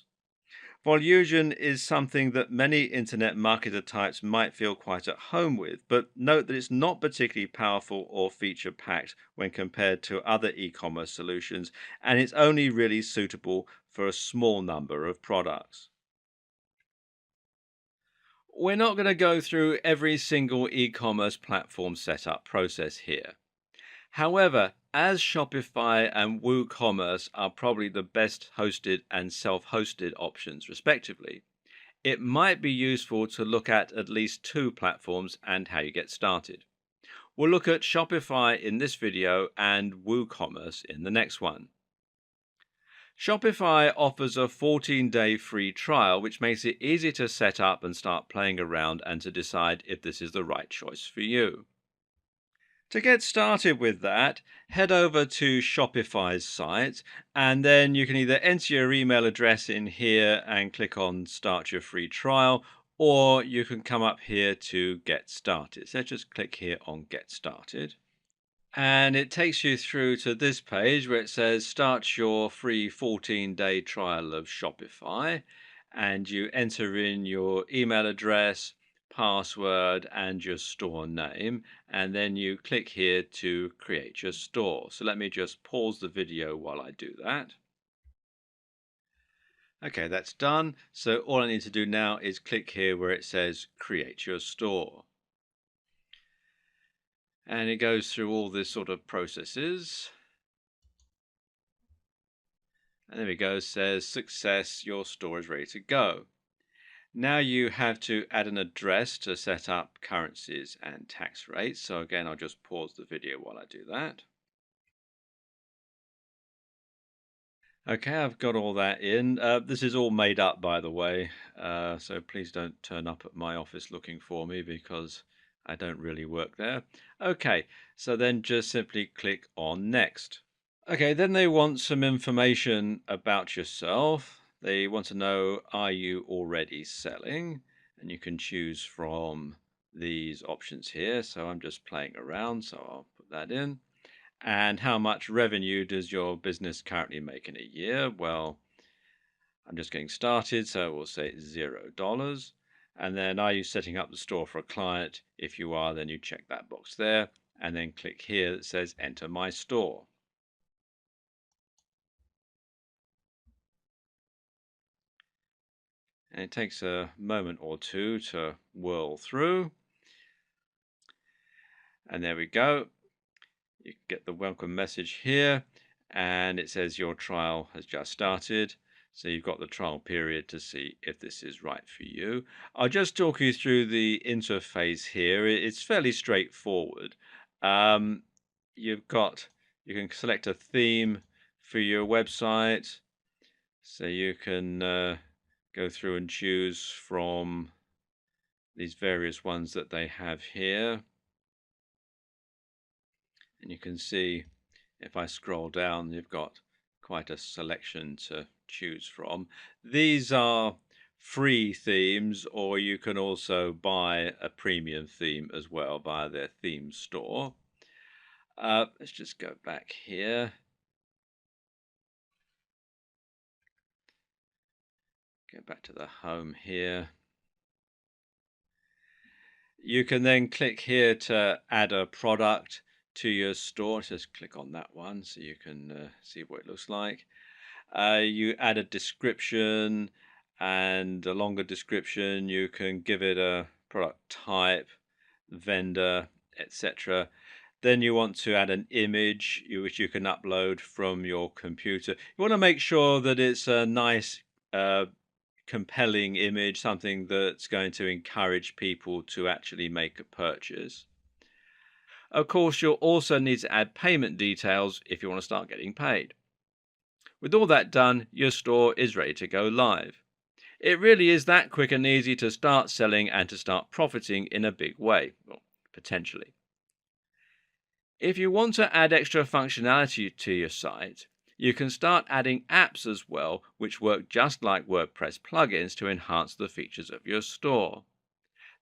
Volusion is something that many internet marketer types might feel quite at home with, but note that it's not particularly powerful or feature packed when compared to other e commerce solutions, and it's only really suitable for a small number of products. We're not going to go through every single e commerce platform setup process here. However, as Shopify and WooCommerce are probably the best hosted and self hosted options, respectively, it might be useful to look at least two platforms and how you get started. We'll look at Shopify in this video and WooCommerce in the next one. Shopify offers a 14-day free trial, which makes it easy to set up and start playing around and to decide if this is the right choice for you. To get started with that, head over to Shopify's site, and then you can either enter your email address in here and click on Start Your Free Trial, or you can come up here to Get Started. So just click here on Get Started. And it takes you through to this page where it says Start Your Free 14-day trial of Shopify, and you enter in your email address, password, and your store name, and then you click here to create your store. So let me just pause the video while I do that. Okay, that's done. So all I need to do now is click here where it says create your store. And it goes through all this sort of processes. And there we go, says success, your store is ready to go. Now you have to add an address to set up currencies and tax rates. So again, I'll just pause the video while I do that. Okay, I've got all that in. This is all made up, by the way. So please don't turn up at my office looking for me because I don't really work there. Okay, so then just simply click on Next. Okay, then they want some information about yourself. They want to know, are you already selling? And you can choose from these options here. So I'm just playing around, so I'll put that in. And how much revenue does your business currently make in a year? Well, I'm just getting started, so we'll say $0. And then, are you setting up the store for a client? If you are, then you check that box there, and then click here that says Enter My Store. And it takes a moment or two to whirl through. And there we go. You get the welcome message here, and it says your trial has just started. So you've got the trial period to see if this is right for you. I'll just talk you through the interface here. It's fairly straightforward. Um, you've got, you can select a theme for your website. So you can go through and choose from these various ones that they have here. And you can see if I scroll down, you've got quite a selection to choose from. These are free themes, or you can also buy a premium theme as well via their theme store. Let's just go back here. Go back to the home here. You can then click here to add a product to your store. Just click on that one so you can see what it looks like. You add a description and a longer description. You can give it a product type, vendor, etc. Then you want to add an image which you can upload from your computer. You want to make sure that it's a nice, compelling image, something that's going to encourage people to actually make a purchase. Of course, you'll also need to add payment details if you want to start getting paid. With all that done, your store is ready to go live. It really is that quick and easy to start selling and to start profiting in a big way, well, potentially. If you want to add extra functionality to your site, you can start adding apps as well, which work just like WordPress plugins to enhance the features of your store.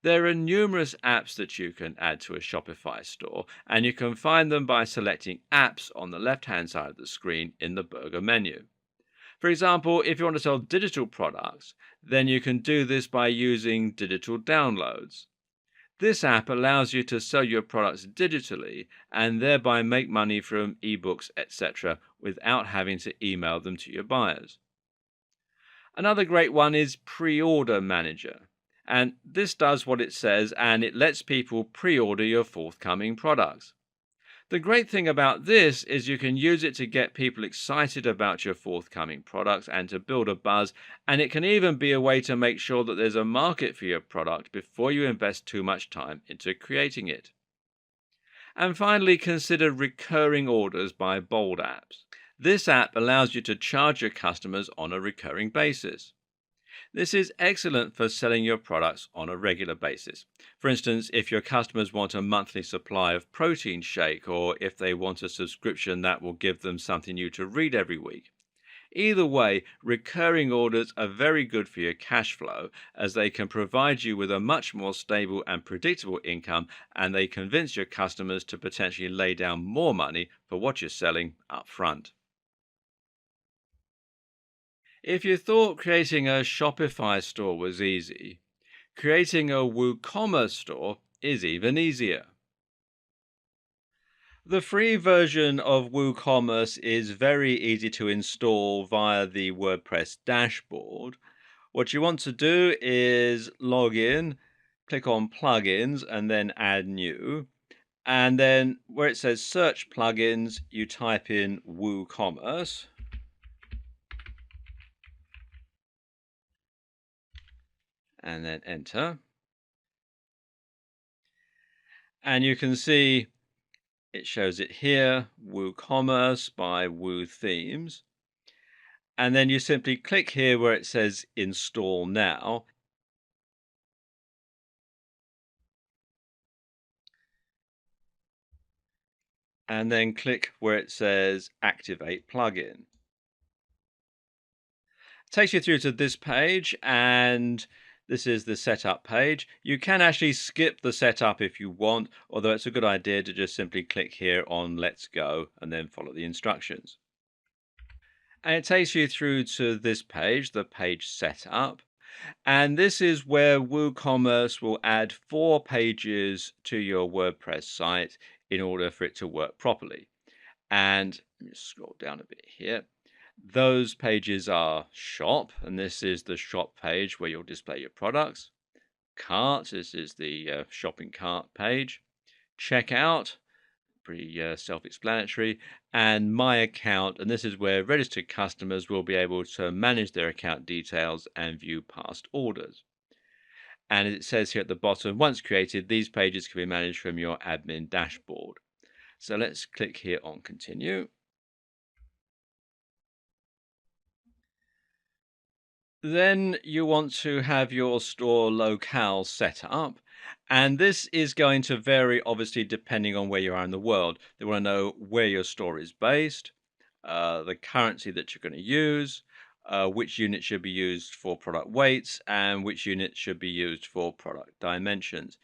There are numerous apps that you can add to a Shopify store, and you can find them by selecting Apps on the left-hand side of the screen in the burger menu. For example, if you want to sell digital products, then you can do this by using digital downloads. This app allows you to sell your products digitally and thereby make money from ebooks, etc., without having to email them to your buyers. Another great one is Pre-Order Manager. And this does what it says, and it lets people pre-order your forthcoming products. The great thing about this is you can use it to get people excited about your forthcoming products and to build a buzz, and it can even be a way to make sure that there's a market for your product before you invest too much time into creating it. And finally, consider recurring orders by Bold Apps. This app allows you to charge your customers on a recurring basis. This is excellent for selling your products on a regular basis. For instance, if your customers want a monthly supply of protein shake, or if they want a subscription that will give them something new to read every week. Either way, recurring orders are very good for your cash flow, as they can provide you with a much more stable and predictable income, and they convince your customers to potentially lay down more money for what you're selling up front. If you thought creating a Shopify store was easy, creating a WooCommerce store is even easier. The free version of WooCommerce is very easy to install via the WordPress dashboard. What you want to do is log in, click on plugins, and then add new. And then where it says search plugins, you type in WooCommerce. And then enter. And you can see it shows it here, WooCommerce by Woo Themes. And then you simply click here where it says install now. And then click where it says activate plugin. It takes you through to this page, and this is the setup page. You can actually skip the setup if you want, although it's a good idea to just simply click here on Let's Go and then follow the instructions. And it takes you through to this page, the page setup. And this is where WooCommerce will add 4 pages to your WordPress site in order for it to work properly. And let me scroll down a bit here. Those pages are shop, and this is the shop page where you'll display your products. Cart, this is the shopping cart page. Checkout, pretty self-explanatory. And my account, and this is where registered customers will be able to manage their account details and view past orders. And it says here at the bottom, once created, these pages can be managed from your admin dashboard. So let's click here on continue. Then you want to have your store locale set up. And this is going to vary, obviously, depending on where you are in the world. They want to know where your store is based, the currency that you're going to use, which unit should be used for product weights, and which unit should be used for product dimensions.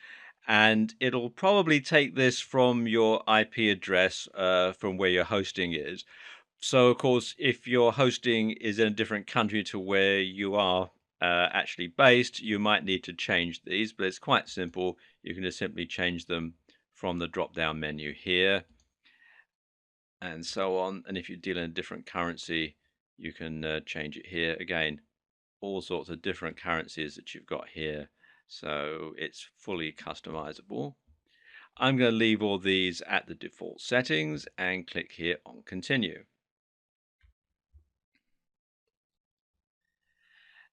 And it'll probably take this from your IP address from where your hosting is. So, of course, if your hosting is in a different country to where you are actually based, you might need to change these, but it's quite simple. You can just simply change them from the drop down menu here and so on. And if you deal in a different currency, you can change it here. Again, all sorts of different currencies that you've got here. So it's fully customizable. I'm going to leave all these at the default settings and click here on continue.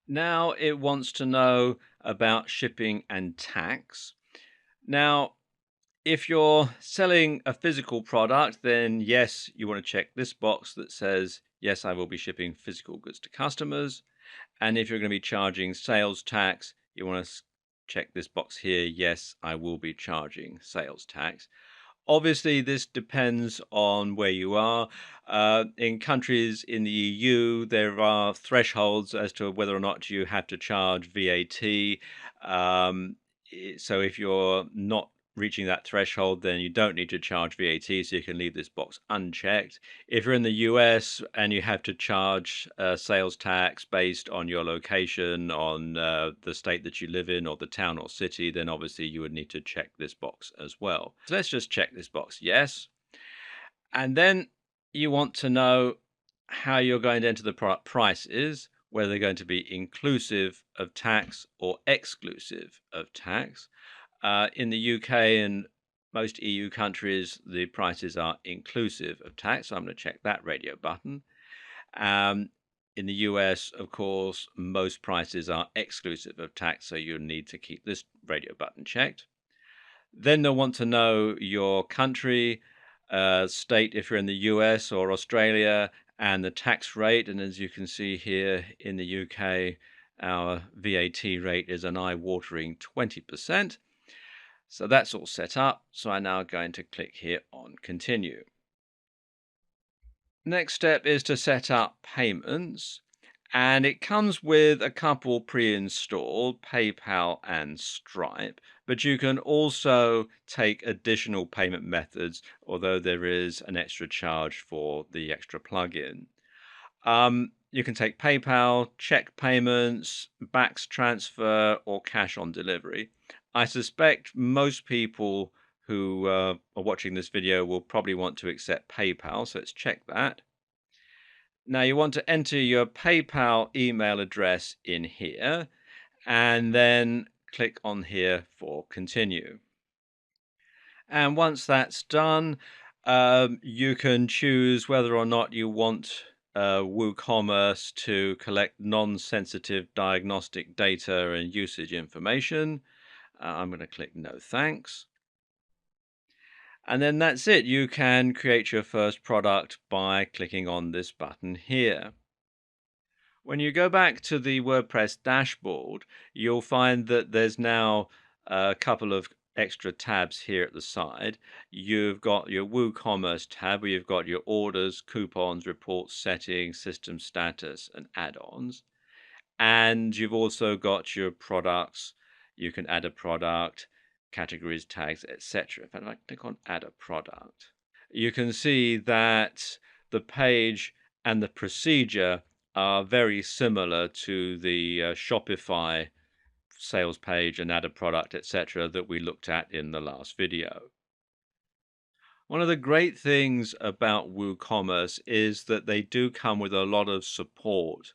Now it wants to know about shipping and tax. Now, if you're selling a physical product, then yes, you want to check this box that says, yes, I will be shipping physical goods to customers. And if you're going to be charging sales tax, you want to check this box here, yes, I will be charging sales tax. Obviously, this depends on where you are. In countries in the EU, there are thresholds as to whether or not you have to charge VAT. So if you're not reaching that threshold, then you don't need to charge VAT, so you can leave this box unchecked. If you're in the US and you have to charge sales tax based on your location, on the state that you live in, or the town or city, then obviously you would need to check this box as well. So let's just check this box, yes. And then you want to know how you're going to enter the product prices, whether they're going to be inclusive of tax or exclusive of tax. In the UK and most EU countries, the prices are inclusive of tax. So I'm going to check that radio button. In the US, of course, most prices are exclusive of tax, so you need to keep this radio button checked. Then they'll want to know your country, state if you're in the US or Australia, and the tax rate. And as you can see here in the UK, our VAT rate is an eye-watering 20%. So that's all set up. So I'm now going to click here on continue. Next step is to set up payments. And it comes with a couple pre-installed, PayPal and Stripe, but you can also take additional payment methods, although there is an extra charge for the extra plugin. You can take PayPal, check payments, BACS transfer, or cash on delivery. I suspect most people who are watching this video will probably want to accept PayPal, so let's check that. Now you want to enter your PayPal email address in here and then click on here for continue. And once that's done, you can choose whether or not you want WooCommerce to collect non-sensitive diagnostic data and usage information. I'm going to click no thanks. And then that's it. You can create your first product by clicking on this button here. When you go back to the WordPress dashboard, you'll find that there's now a couple of extra tabs here at the side. You've got your WooCommerce tab where you've got your orders, coupons, reports, settings, system status, and add-ons. And you've also got your products. You can add a product, categories, tags, etc. If I click on add a product, you can see that the page and the procedure are very similar to the Shopify sales page and add a product, etc. that we looked at in the last video. One of the great things about WooCommerce is that they do come with a lot of support.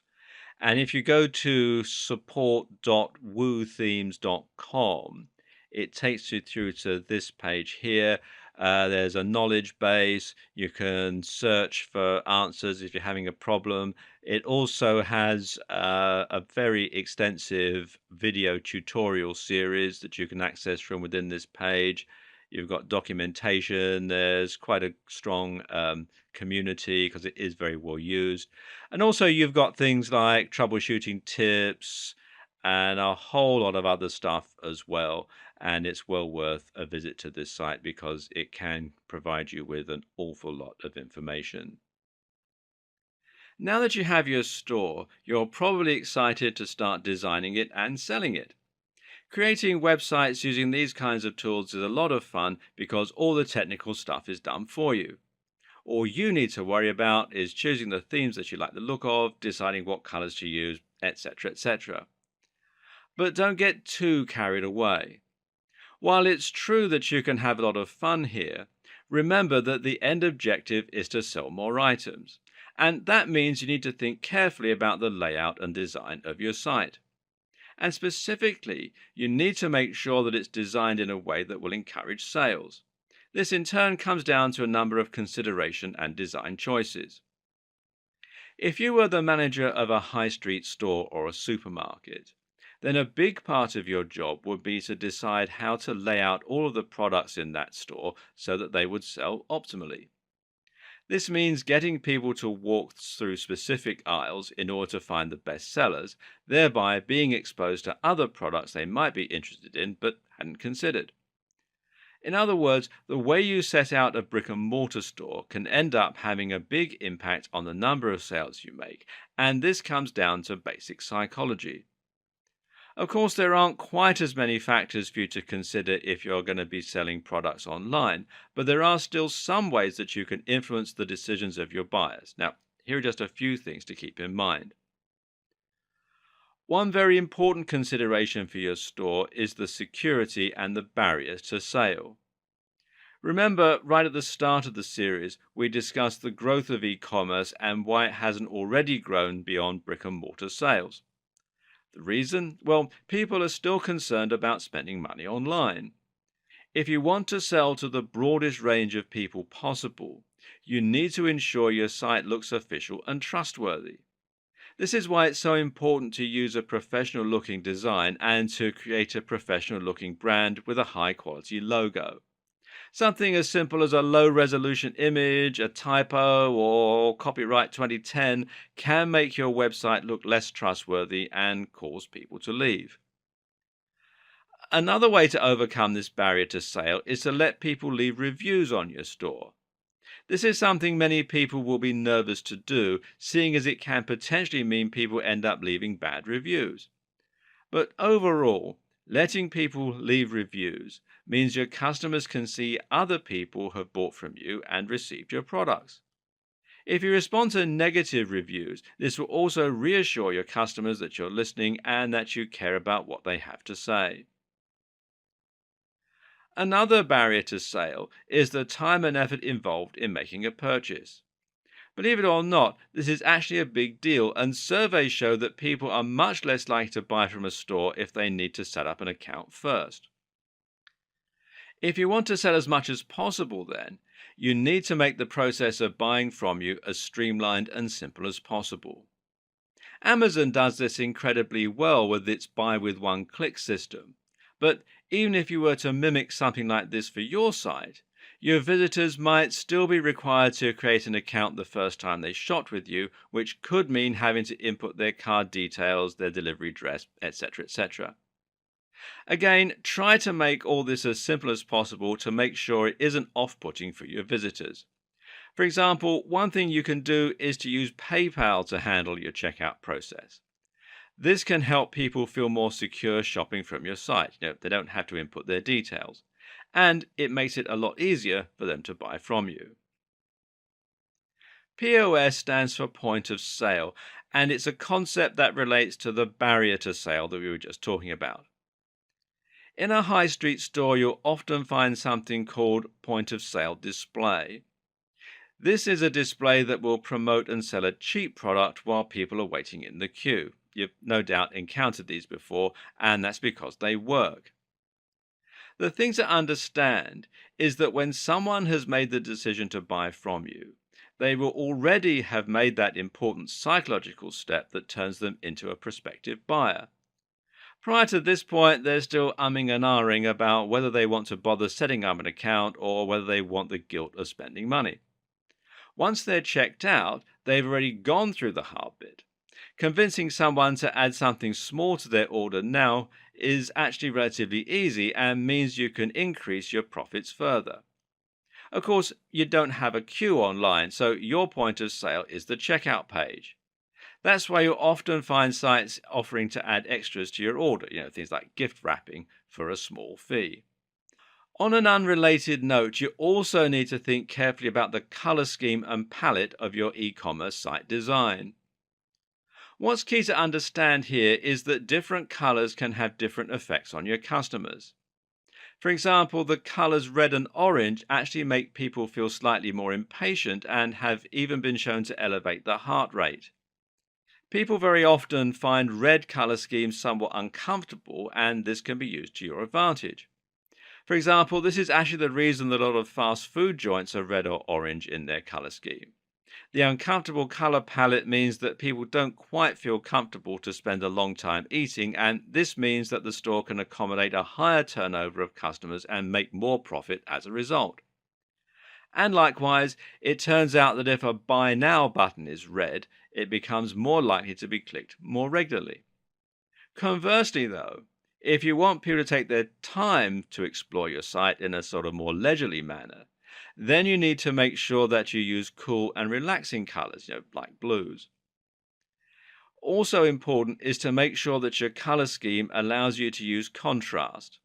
And if you go to support.woothemes.com, it takes you through to this page here. There's a knowledge base. You can search for answers if you're having a problem. It also has a very extensive video tutorial series that you can access from within this page. You've got documentation. There's quite a strong community because it is very well used. And also, you've got things like troubleshooting tips and a whole lot of other stuff as well. And it's well worth a visit to this site because it can provide you with an awful lot of information. Now that you have your store, you're probably excited to start designing it and selling it. Creating websites using these kinds of tools is a lot of fun because all the technical stuff is done for you. All you need to worry about is choosing the themes that you like the look of, deciding what colors to use, etc., etc. But don't get too carried away. While it's true that you can have a lot of fun here, remember that the end objective is to sell more items. And that means you need to think carefully about the layout and design of your site. And specifically, you need to make sure that it's designed in a way that will encourage sales. This in turn comes down to a number of consideration and design choices. If you were the manager of a high street store or a supermarket, then a big part of your job would be to decide how to lay out all of the products in that store so that they would sell optimally. This means getting people to walk through specific aisles in order to find the best sellers, thereby being exposed to other products they might be interested in but hadn't considered. In other words, the way you set out a brick and mortar store can end up having a big impact on the number of sales you make, and this comes down to basic psychology. Of course, there aren't quite as many factors for you to consider if you're going to be selling products online, but there are still some ways that you can influence the decisions of your buyers. Now, here are just a few things to keep in mind. One very important consideration for your store is the security and the barriers to sale. Remember, right at the start of the series, we discussed the growth of e-commerce and why it hasn't already grown beyond brick and mortar sales. The reason? Well, people are still concerned about spending money online. If you want to sell to the broadest range of people possible, you need to ensure your site looks official and trustworthy. This is why it's so important to use a professional looking design and to create a professional looking brand with a high quality logo. Something as simple as a low resolution image, a typo, or copyright 2010 can make your website look less trustworthy and cause people to leave. Another way to overcome this barrier to sale is to let people leave reviews on your store. This is something many people will be nervous to do, seeing as it can potentially mean people end up leaving bad reviews. But overall, letting people leave reviews means your customers can see other people have bought from you and received your products. If you respond to negative reviews, this will also reassure your customers that you're listening and that you care about what they have to say. Another barrier to sale is the time and effort involved in making a purchase. Believe it or not, this is actually a big deal, and surveys show that people are much less likely to buy from a store if they need to set up an account first. If you want to sell as much as possible, then, you need to make the process of buying from you as streamlined and simple as possible. Amazon does this incredibly well with its buy with one click system. But even if you were to mimic something like this for your site, your visitors might still be required to create an account the first time they shop with you, which could mean having to input their card details, their delivery address, etc., etc. Again, try to make all this as simple as possible to make sure it isn't off-putting for your visitors. For example, one thing you can do is to use PayPal to handle your checkout process. This can help people feel more secure shopping from your site. They don't have to input their details. And it makes it a lot easier for them to buy from you. POS stands for point of sale, and it's a concept that relates to the barrier to sale that we were just talking about. In a high street store, you'll often find something called point of sale display. This is a display that will promote and sell a cheap product while people are waiting in the queue. You've no doubt encountered these before, and that's because they work. The thing to understand is that when someone has made the decision to buy from you, they will already have made that important psychological step that turns them into a prospective buyer. Prior to this point, they're still umming and ahhing about whether they want to bother setting up an account or whether they want the guilt of spending money. Once they're checked out, they've already gone through the hard bit. Convincing someone to add something small to their order now is actually relatively easy and means you can increase your profits further. Of course, you don't have a queue online, so your point of sale is the checkout page. That's why you'll often find sites offering to add extras to your order, things like gift wrapping for a small fee. On an unrelated note, you also need to think carefully about the color scheme and palette of your e commerce site design. What's key to understand here is that different colors can have different effects on your customers. For example, the colors red and orange actually make people feel slightly more impatient and have even been shown to elevate the heart rate. People very often find red color schemes somewhat uncomfortable, and this can be used to your advantage. For example, this is actually the reason that a lot of fast food joints are red or orange in their color scheme. The uncomfortable color palette means that people don't quite feel comfortable to spend a long time eating, and this means that the store can accommodate a higher turnover of customers and make more profit as a result. And likewise, it turns out that if a buy now button is red, it becomes more likely to be clicked more regularly. Conversely, though, if you want people to take their time to explore your site in a sort of more leisurely manner, then you need to make sure that you use cool and relaxing colors, like blues. Also important is to make sure that your color scheme allows you to use contrast.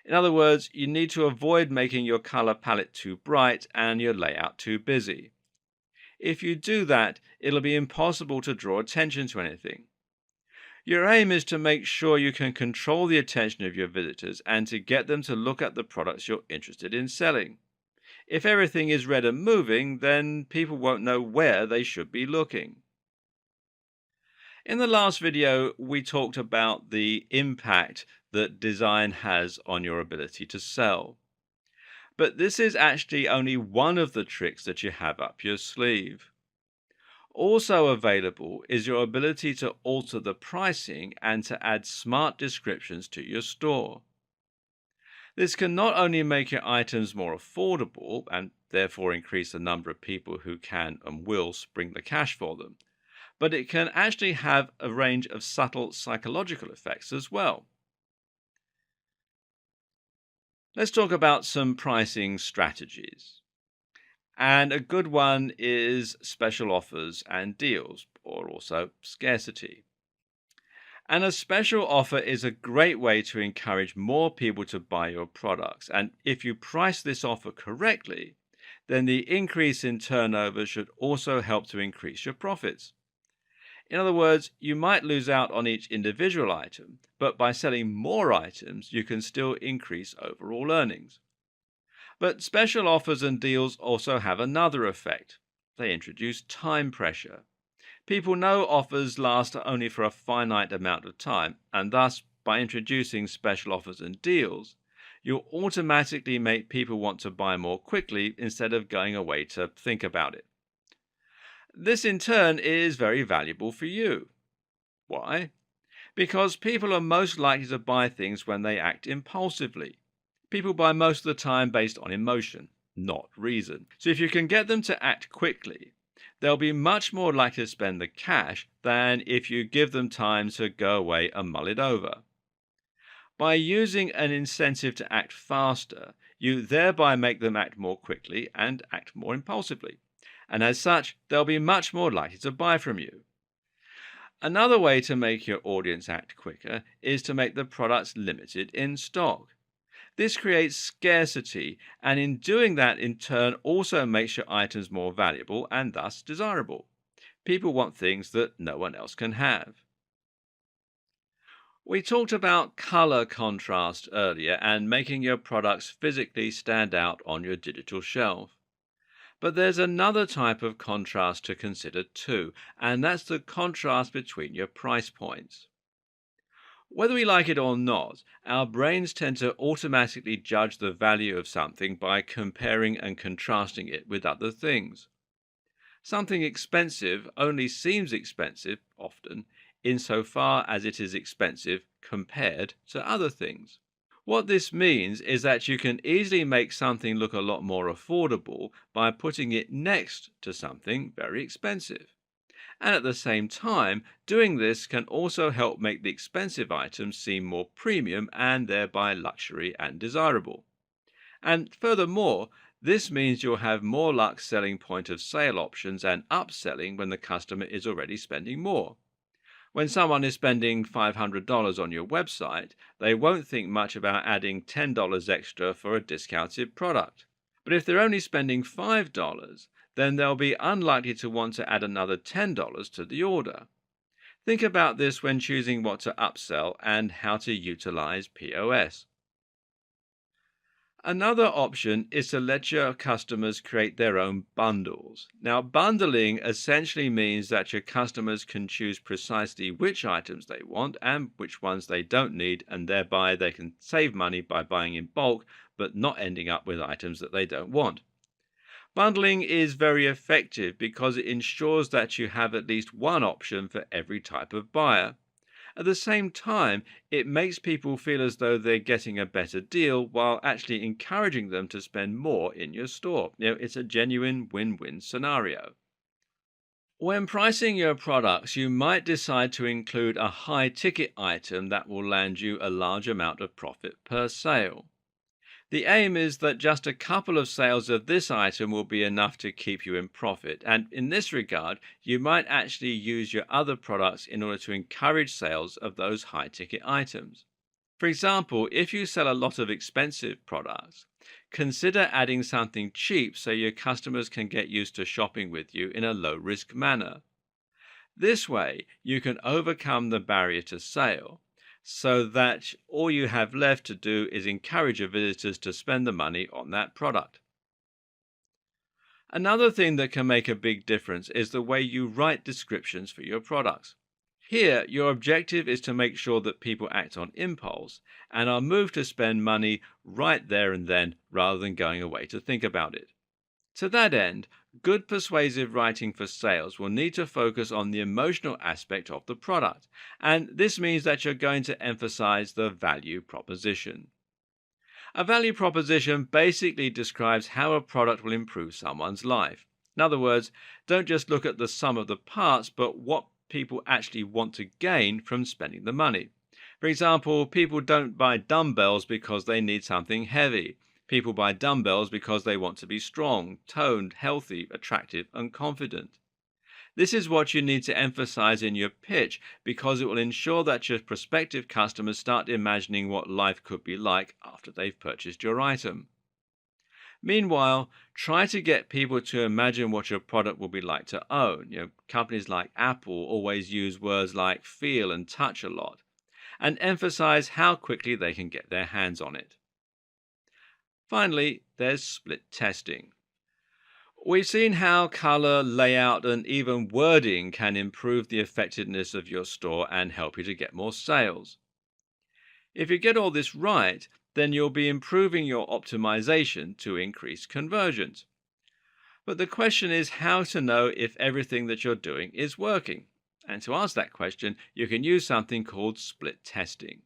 In other words, you need to avoid making your color palette too bright and your layout too busy. If you do that, it'll be impossible to draw attention to anything. Your aim is to make sure you can control the attention of your visitors and to get them to look at the products you're interested in selling. If everything is red and moving, then people won't know where they should be looking. In the last video, we talked about the impact that design has on your ability to sell. But this is actually only one of the tricks that you have up your sleeve. Also available is your ability to alter the pricing and to add smart descriptions to your store. This can not only make your items more affordable and therefore increase the number of people who can and will spring the cash for them, but it can actually have a range of subtle psychological effects as well. Let's talk about some pricing strategies. And a good one is special offers and deals, or also scarcity. And a special offer is a great way to encourage more people to buy your products. And if you price this offer correctly, then the increase in turnover should also help to increase your profits. In other words, you might lose out on each individual item, but by selling more items, you can still increase overall earnings. But special offers and deals also have another effect. They introduce time pressure. People know offers last only for a finite amount of time, and thus, by introducing special offers and deals, you'll automatically make people want to buy more quickly instead of going away to think about it. This in turn is very valuable for you. Why? Because people are most likely to buy things when they act impulsively. People buy most of the time based on emotion, not reason. So if you can get them to act quickly, they'll be much more likely to spend the cash than if you give them time to go away and mull it over. By using an incentive to act faster, you thereby make them act more quickly and act more impulsively. And as such, they'll be much more likely to buy from you. Another way to make your audience act quicker is to make the products limited in stock. This creates scarcity, and in doing that, in turn, also makes your items more valuable and thus desirable. People want things that no one else can have. We talked about color contrast earlier and making your products physically stand out on your digital shelf. But there's another type of contrast to consider too, and that's the contrast between your price points. Whether we like it or not, our brains tend to automatically judge the value of something by comparing and contrasting it with other things. Something expensive only seems expensive, often, insofar as it is expensive compared to other things. What this means is that you can easily make something look a lot more affordable by putting it next to something very expensive. And at the same time, doing this can also help make the expensive items seem more premium and thereby luxury and desirable. And furthermore, this means you'll have more luck selling point of sale options and upselling when the customer is already spending more. When someone is spending $500 on your website, they won't think much about adding $10 extra for a discounted product. But if they're only spending $5, then they'll be unlikely to want to add another $10 to the order. Think about this when choosing what to upsell and how to utilize POS. Another option is to let your customers create their own bundles. Now, bundling essentially means that your customers can choose precisely which items they want and which ones they don't need, and thereby they can save money by buying in bulk but not ending up with items that they don't want. Bundling is very effective because it ensures that you have at least one option for every type of buyer. At the same time, it makes people feel as though they're getting a better deal while actually encouraging them to spend more in your store. It's a genuine win-win scenario. When pricing your products, you might decide to include a high ticket item that will land you a large amount of profit per sale. The aim is that just a couple of sales of this item will be enough to keep you in profit, and in this regard, you might actually use your other products in order to encourage sales of those high ticket items. For example, if you sell a lot of expensive products, consider adding something cheap so your customers can get used to shopping with you in a low risk manner. This way, you can overcome the barrier to sale so that all you have left to do is encourage your visitors to spend the money on that product. Another thing that can make a big difference is the way you write descriptions for your products. Here, your objective is to make sure that people act on impulse and are moved to spend money right there and then rather than going away to think about it. To that end, good persuasive writing for sales will need to focus on the emotional aspect of the product, and this means that you're going to emphasize the value proposition. A value proposition basically describes how a product will improve someone's life. In other words, don't just look at the sum of the parts, but what people actually want to gain from spending the money. For example, people don't buy dumbbells because they need something heavy. People buy dumbbells because they want to be strong, toned, healthy, attractive, and confident. This is what you need to emphasize in your pitch because it will ensure that your prospective customers start imagining what life could be like after they've purchased your item. Meanwhile, try to get people to imagine what your product will be like to own. Companies like Apple always use words like feel and touch a lot, and emphasize how quickly they can get their hands on it. Finally, there's split testing. We've seen how color, layout, and even wording can improve the effectiveness of your store and help you to get more sales. If you get all this right, then you'll be improving your optimization to increase conversions. But the question is how to know if everything that you're doing is working. And to ask that question, you can use something called split testing.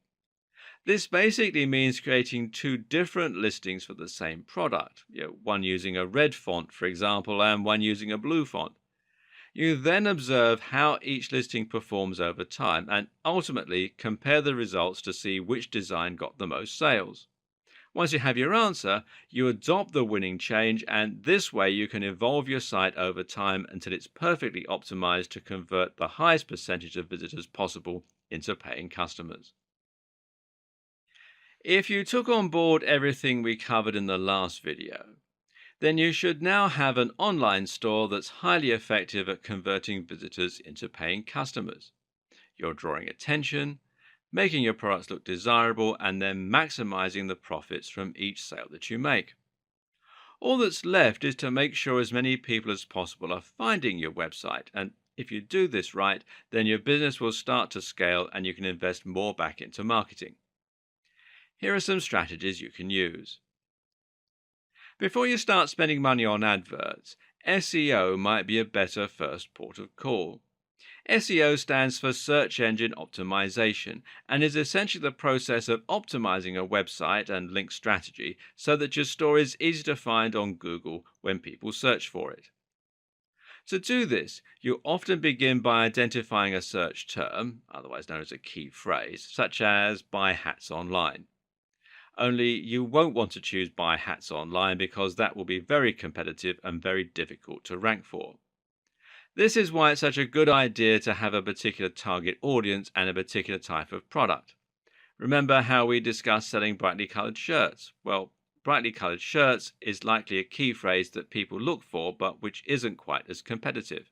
This basically means creating two different listings for the same product, one using a red font, for example, and one using a blue font. You then observe how each listing performs over time and ultimately compare the results to see which design got the most sales. Once you have your answer, you adopt the winning change, and this way you can evolve your site over time until it's perfectly optimized to convert the highest percentage of visitors possible into paying customers. If you took on board everything we covered in the last video, then you should now have an online store that's highly effective at converting visitors into paying customers. You're drawing attention, making your products look desirable and then maximizing the profits from each sale that you make. All that's left is to make sure as many people as possible are finding your website. And if you do this right, then your business will start to scale and you can invest more back into marketing. Here are some strategies you can use. Before you start spending money on adverts, SEO might be a better first port of call. SEO stands for Search Engine Optimization and is essentially the process of optimizing a website and link strategy so that your store is easy to find on Google when people search for it. To do this, you often begin by identifying a search term, otherwise known as a key phrase, such as buy hats online. Only you won't want to choose buy hats online because that will be very competitive and very difficult to rank for. This is why it's such a good idea to have a particular target audience and a particular type of product. Remember how we discussed selling brightly colored shirts? Well, brightly colored shirts is likely a key phrase that people look for, but which isn't quite as competitive.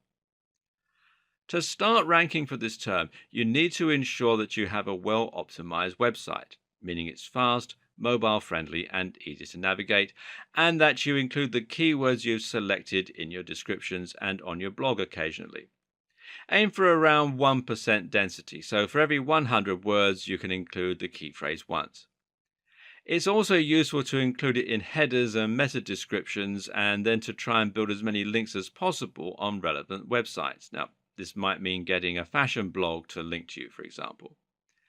To start ranking for this term, you need to ensure that you have a well optimized website, meaning it's fast, mobile friendly, and easy to navigate, and that you include the keywords you've selected in your descriptions and on your blog occasionally. Aim for around 1% density, so for every 100 words you can include the key phrase once. It's also useful to include it in headers and meta descriptions and then to try and build as many links as possible on relevant websites. Now, this might mean getting a fashion blog to link to you, for example.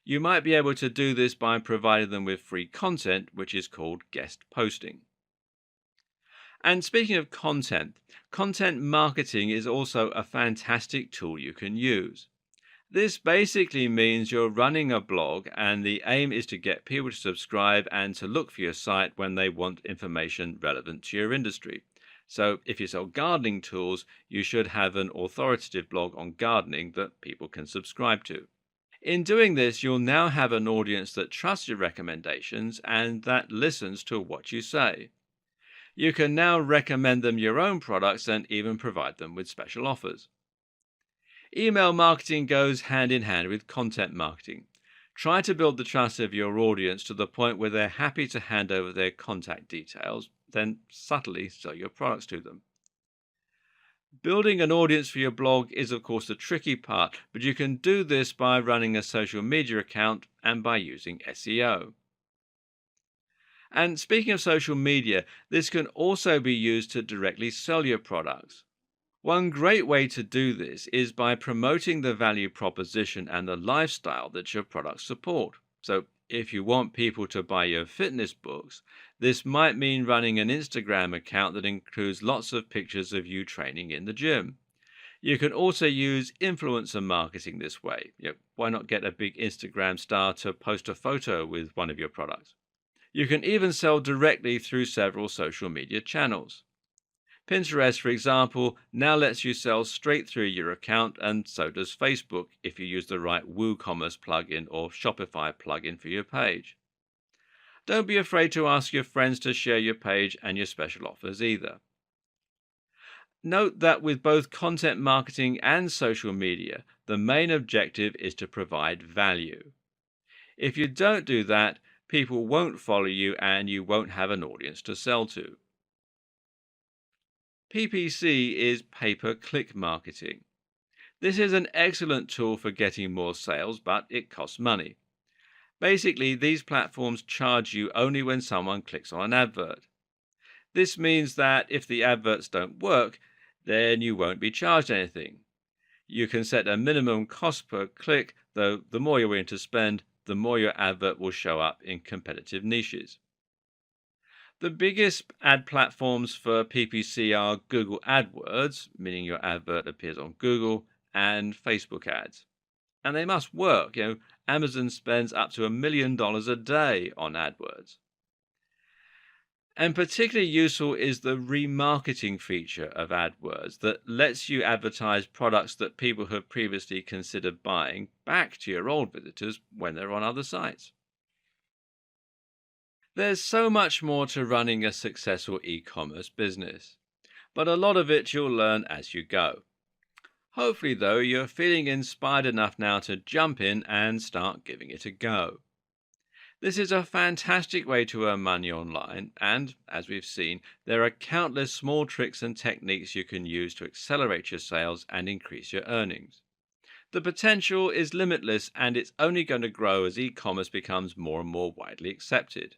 You might be able to do this by providing them with free content, which is called guest posting. And speaking of content, content marketing is also a fantastic tool you can use. This basically means you're running a blog and the aim is to get people to subscribe and to look for your site when they want information relevant to your industry. So if you sell gardening tools, you should have an authoritative blog on gardening that people can subscribe to. In doing this, you'll now have an audience that trusts your recommendations and that listens to what you say. You can now recommend them your own products and even provide them with special offers. Email marketing goes hand in hand with content marketing. Try to build the trust of your audience to the point where they're happy to hand over their contact details, then subtly sell your products to them. Building an audience for your blog is, of course, the tricky part, but you can do this by running a social media account and by using SEO. And speaking of social media, this can also be used to directly sell your products. One great way to do this is by promoting the value proposition and the lifestyle that your products support. So, if you want people to buy your fitness books, this might mean running an Instagram account that includes lots of pictures of you training in the gym. You can also use influencer marketing this way. Why not get a big Instagram star to post a photo with one of your products? You can even sell directly through several social media channels. Pinterest, for example, now lets you sell straight through your account, and so does Facebook if you use the right WooCommerce plugin or Shopify plugin for your page. Don't be afraid to ask your friends to share your page and your special offers either. Note that with both content marketing and social media, the main objective is to provide value. If you don't do that, people won't follow you and you won't have an audience to sell to. PPC is pay-per-click marketing. This is an excellent tool for getting more sales, but it costs money. Basically, these platforms charge you only when someone clicks on an advert. This means that if the adverts don't work, then you won't be charged anything. You can set a minimum cost per click, though the more you're willing to spend, the more your advert will show up in competitive niches. The biggest ad platforms for PPC are Google AdWords, meaning your advert appears on Google, and Facebook ads. And they must work. Amazon spends up to $1 million a day on AdWords. And particularly useful is the remarketing feature of AdWords that lets you advertise products that people have previously considered buying back to your old visitors when they're on other sites. There's so much more to running a successful e-commerce business, but a lot of it you'll learn as you go. Hopefully, though, you're feeling inspired enough now to jump in and start giving it a go. This is a fantastic way to earn money online, and as we've seen, there are countless small tricks and techniques you can use to accelerate your sales and increase your earnings. The potential is limitless, and it's only going to grow as e commerce becomes more and more widely accepted.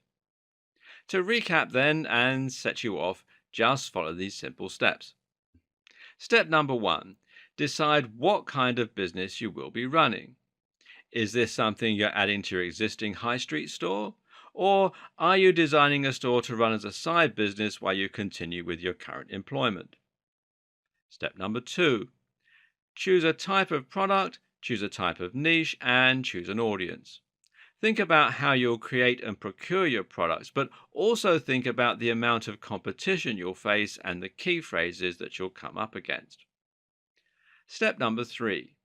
To recap, then, and set you off, just follow these simple steps. Step number one, decide what kind of business you will be running. Is this something you're adding to your existing high street store? Or are you designing a store to run as a side business while you continue with your current employment? Step number two, choose a type of product, choose a type of niche, and choose an audience. Think about how you'll create and procure your products, but also think about the amount of competition you'll face and the key phrases that you'll come up against. Step number three,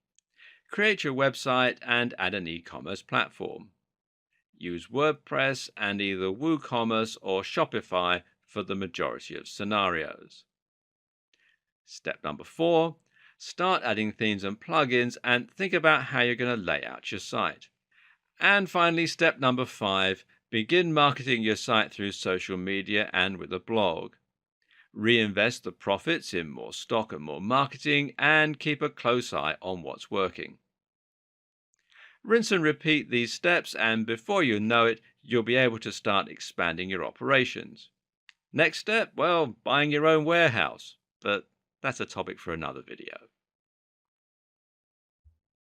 create your website and add an e commerce platform. Use WordPress and either WooCommerce or Shopify for the majority of scenarios. Step number four, start adding themes and plugins and think about how you're going to lay out your site. And finally, step number five, begin marketing your site through social media and with a blog. Reinvest the profits in more stock and more marketing and keep a close eye on what's working. Rinse and repeat these steps, and before you know it, you'll be able to start expanding your operations. Next step, well, buying your own warehouse, but that's a topic for another video.